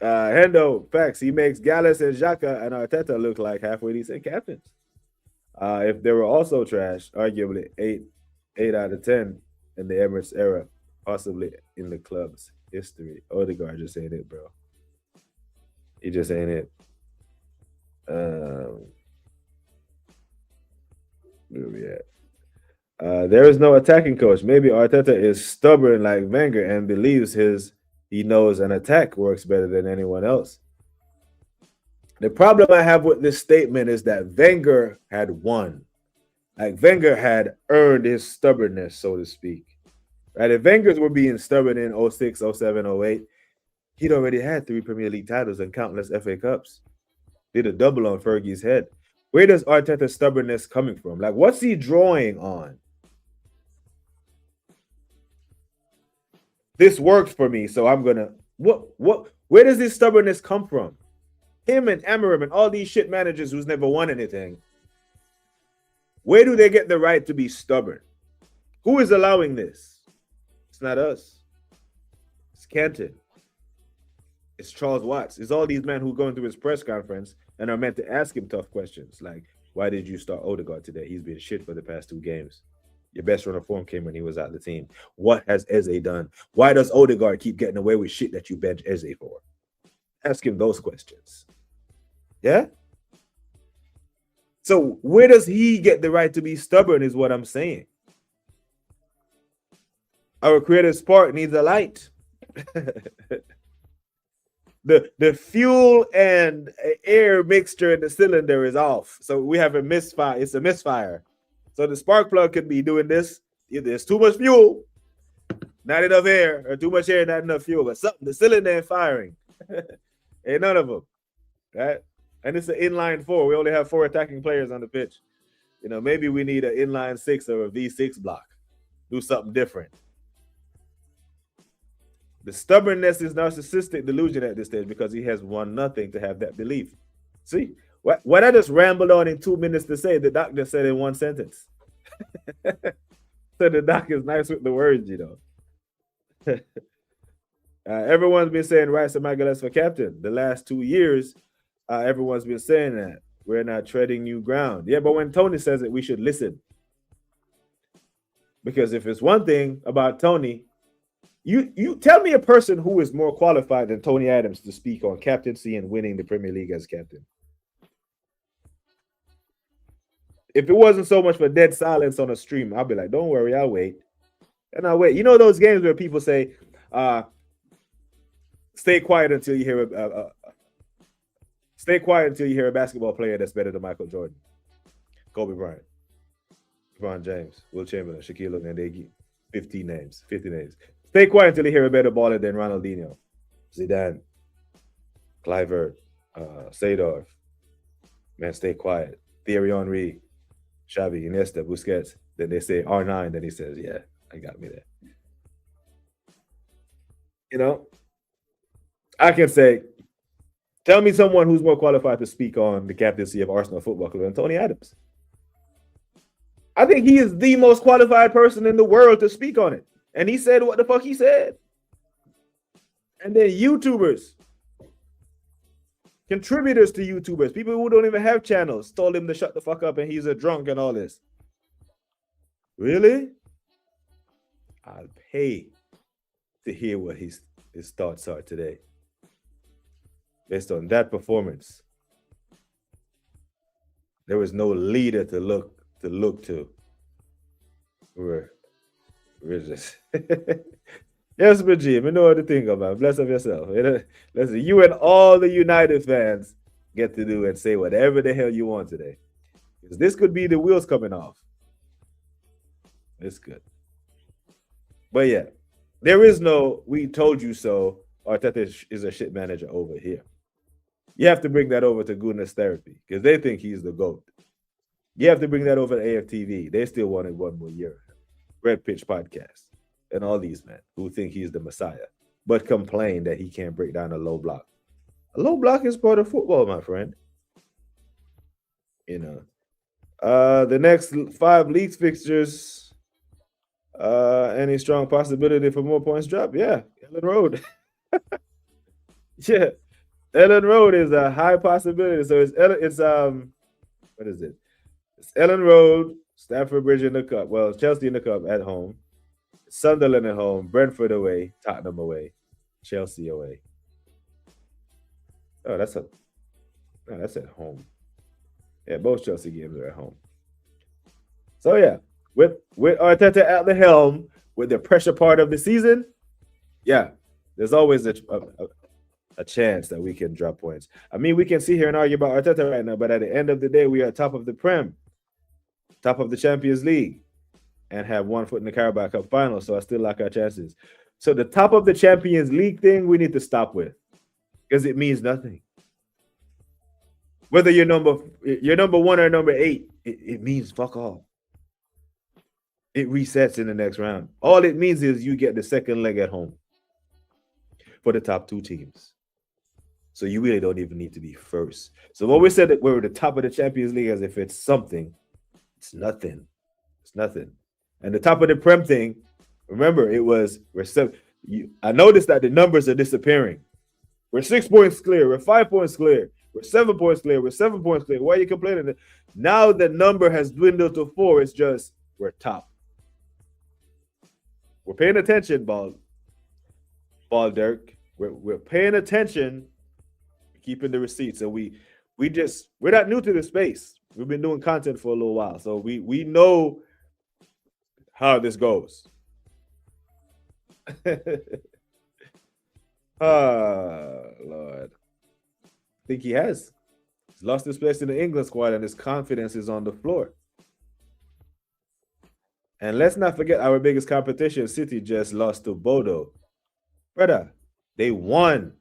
Hendo, facts. He makes Gallus and Xhaka and Arteta look like halfway decent captains. If they were also trash, arguably 8 out of 10 in the Emirates era, possibly in the club's history. Odegaard just ain't it, bro. He just ain't it. Where we at? There is no attacking coach. Maybe Arteta is stubborn like Wenger and believes he knows an attack works better than anyone else. The problem I have with this statement is that Wenger had won. Like Wenger had earned his stubbornness, so to speak. Right? If Wenger's were being stubborn in 06, 07, 08, he'd already had 3 Premier League titles and countless FA Cups. Did a double on Fergie's head. Where does Arteta's stubbornness coming from? Like, what's he drawing on? This worked for me, so I'm gonna. Where does this stubbornness come from? Him and Amorim and all these shit managers who's never won anything. Where do they get the right to be stubborn? Who is allowing this? It's not us. It's Canton. It's Charles Watts. It's all these men who go into his press conference and are meant to ask him tough questions like, why did you start Odegaard today? He's been shit for the past 2 games. Your best run of form came when he was out of the team. What has Eze done? Why does Odegaard keep getting away with shit that you bench Eze for? Ask him those questions. Yeah? So where does he get the right to be stubborn is what I'm saying. Our creative spark needs a light. The fuel and air mixture in the cylinder is off. So we have a misfire. It's a misfire. So the spark plug could be doing this. If there's too much fuel, not enough air, or too much air, not enough fuel. But something, the cylinder ain't firing. Ain't none of them. Right? And it's an inline 4. We only have 4 attacking players on the pitch. You know, maybe we need an inline 6 or a V6 block. Do something different. The stubbornness is narcissistic delusion at this stage because he has won nothing to have that belief. See, what I just rambled on in 2 minutes to say, the doctor said in 1 sentence. So the doc is nice with the words, you know. Everyone's been saying Rice and Magalhaes for captain. The last 2 years, everyone's been saying that. We're not treading new ground. Yeah, but when Tony says it, we should listen. Because if it's one thing about Tony, you tell me a person who is more qualified than Tony Adams to speak on captaincy and winning the Premier League as captain. If it wasn't so much for dead silence on a stream, I'll be like, don't worry, I'll wait. And I'll wait. You know those games where people say, stay quiet until you hear a basketball player that's better than Michael Jordan, Kobe Bryant, LeBron James, Will Chamberlain, Shaquille O'Neal. 50 names. Stay quiet until you hear a better baller than Ronaldinho, Zidane, Kluivert, Seedorf. Man, stay quiet. Thierry Henry, Xavi, Iniesta, Busquets. Then they say R9. Then he says, yeah, I got me there. You know, I can say, tell me someone who's more qualified to speak on the captaincy of Arsenal Football Club than Tony Adams. I think he is the most qualified person in the world to speak on it. And he said what the fuck he said. And then YouTubers, contributors to YouTubers, people who don't even have channels, told him to shut the fuck up and he's a drunk and all this. Really? I'll pay to hear what his thoughts are today based on that performance. There was no leader to look to. We're just yes, but Jim, you know what to think about. Bless up yourself. Listen, you and all the United fans get to do and say whatever the hell you want today. Because this could be the wheels coming off. It's good. But yeah, there is no we told you so. Arteta is a shit manager over here. You have to bring that over to goodness therapy because they think he's the GOAT. You have to bring that over to AFTV. They still wanted one more year. Red Pitch Podcast and all these men who think he's the Messiah, but complain that he can't break down a low block. A low block is part of football, my friend. You know, the next 5 league fixtures, any strong possibility for more points drop? Yeah, Ellen Road. Yeah, Ellen Road is a high possibility. So it's what is it? It's Ellen Road, Stamford Bridge in the cup. Well, Chelsea in the cup at home, Sunderland at home, Brentford away, Tottenham away, Chelsea away. Oh, that's at home. Yeah, both Chelsea games are at home. So yeah, with Arteta at the helm, with the pressure part of the season, yeah, there's always a chance that we can drop points. I mean, we can sit here and argue about Arteta right now, but at the end of the day, we are top of the Prem, top of the Champions League, and have 1 foot in the Carabao Cup final. So I still like our chances. So the top of the Champions League thing, we need to stop with because it means nothing. Whether you're number 1 or number 8, it means fuck all. It resets in the next round. All it means is you get the second leg at home for the top 2 teams. So you really don't even need to be first. So when we said that we're at the top of the Champions League as if it's something, it's nothing. It's nothing. And the top of the Prem thing, remember, I noticed that the numbers are disappearing. We're 6 points clear. We're 5 points clear. We're 7 points clear. We're 7 points clear. Why are you complaining? Now the number has dwindled to 4. It's just we're top. We're paying attention, Ball Dirk. We're paying attention, keeping the receipts, and we're not new to this space. We've been doing content for a little while, so we know how this goes. Lord. I think he has. He's lost his place in the England squad, and his confidence is on the floor. And let's not forget our biggest competition, City, just lost to Bodo. Brother, they won.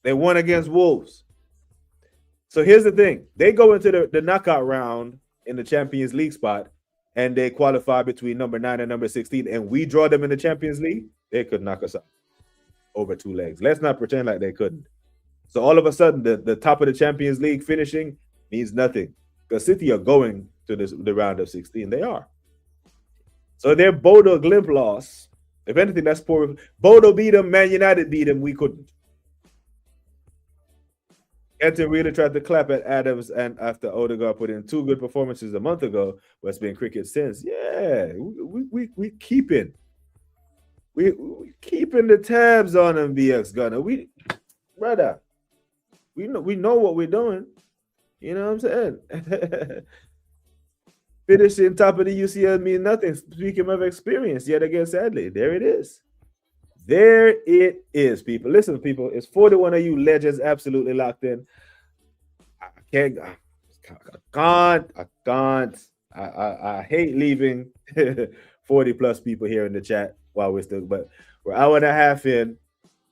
They won against Wolves. So here's the thing. They go into the knockout round in the Champions League spot, and they qualify between number 9 and number 16, and we draw them in the Champions League, they could knock us out over 2 legs. Let's not pretend like they couldn't. So all of a sudden, the top of the Champions League finishing means nothing because City are going to the round of 16. They are. So their Bodo Glimp loss, if anything, that's poor. Bodo beat them, Man United beat them, we couldn't. Anton really tried to clap at Adams and after Odegaard put in 2 good performances a month ago, but it's been cricket since. Yeah, we keeping. We keeping the tabs on them, BX Gunner. Brother, we know what we're doing. You know what I'm saying? Finishing top of the UCL means nothing. Speaking of experience, yet again, sadly, there it is. There it is, people. Listen, people, it's 41 of you legends absolutely locked in. I hate leaving 40 plus people here in the chat while we're still, but we're hour and a half in.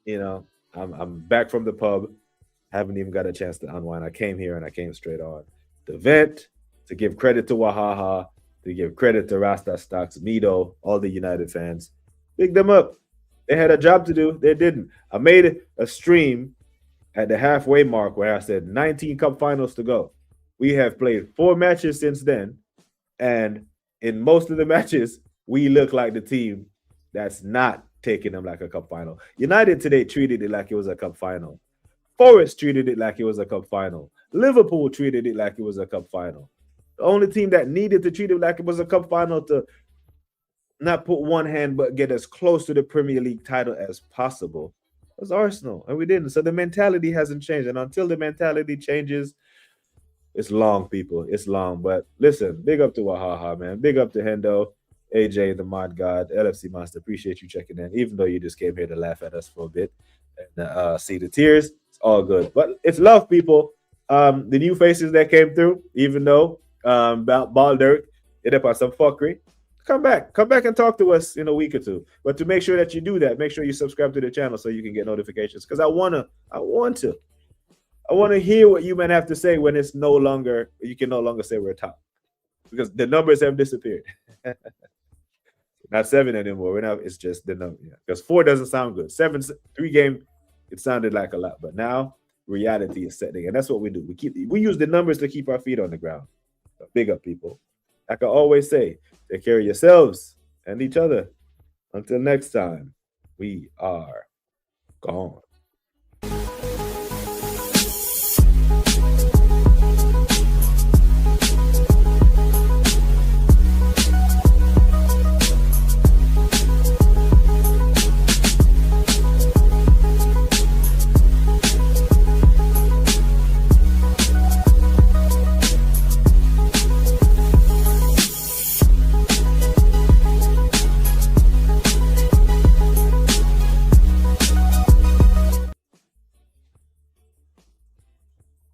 You know, I'm back from the pub. Haven't even got a chance to unwind. I came here and I came straight on the vent to give credit to Wahaha, to give credit to Rasta Stocks, Mido, all the United fans. Big them up. They had a job to do. They didn't. I made a stream at the halfway mark where I said 19 cup finals to go. We have played 4 matches since then. And in most of the matches, we look like the team that's not taking them like a cup final. United today treated it like it was a cup final. Forest treated it like it was a cup final. Liverpool treated it like it was a cup final. The only team that needed to treat it like it was a cup final to not put one hand, but get as close to the Premier League title as possible was Arsenal, and we didn't. So the mentality hasn't changed, and until the mentality changes, it's long, people. It's long. But listen, big up to Wahaha, man. Big up to Hendo, AJ, the Mod God, LFC Master. Appreciate you checking in, even though you just came here to laugh at us for a bit and see the tears. It's all good. But it's love, people. The new faces that came through, even though Baldirk did up on some fuckery, come back and talk to us in a week or two. But to make sure that you do that, make sure you subscribe to the channel so you can get notifications, because I want to hear what you men have to say when it's no longer, you can no longer say we're top, because the numbers have disappeared. Not 7 anymore. We're now, it's just the number. Yeah. Because 4 doesn't sound good. 7, 3 game, it sounded like a lot, but now reality is setting, and that's what we do. We use the numbers to keep our feet on the ground. So big up, people. Like I always say, take care of yourselves and each other. Until next time, we are gone.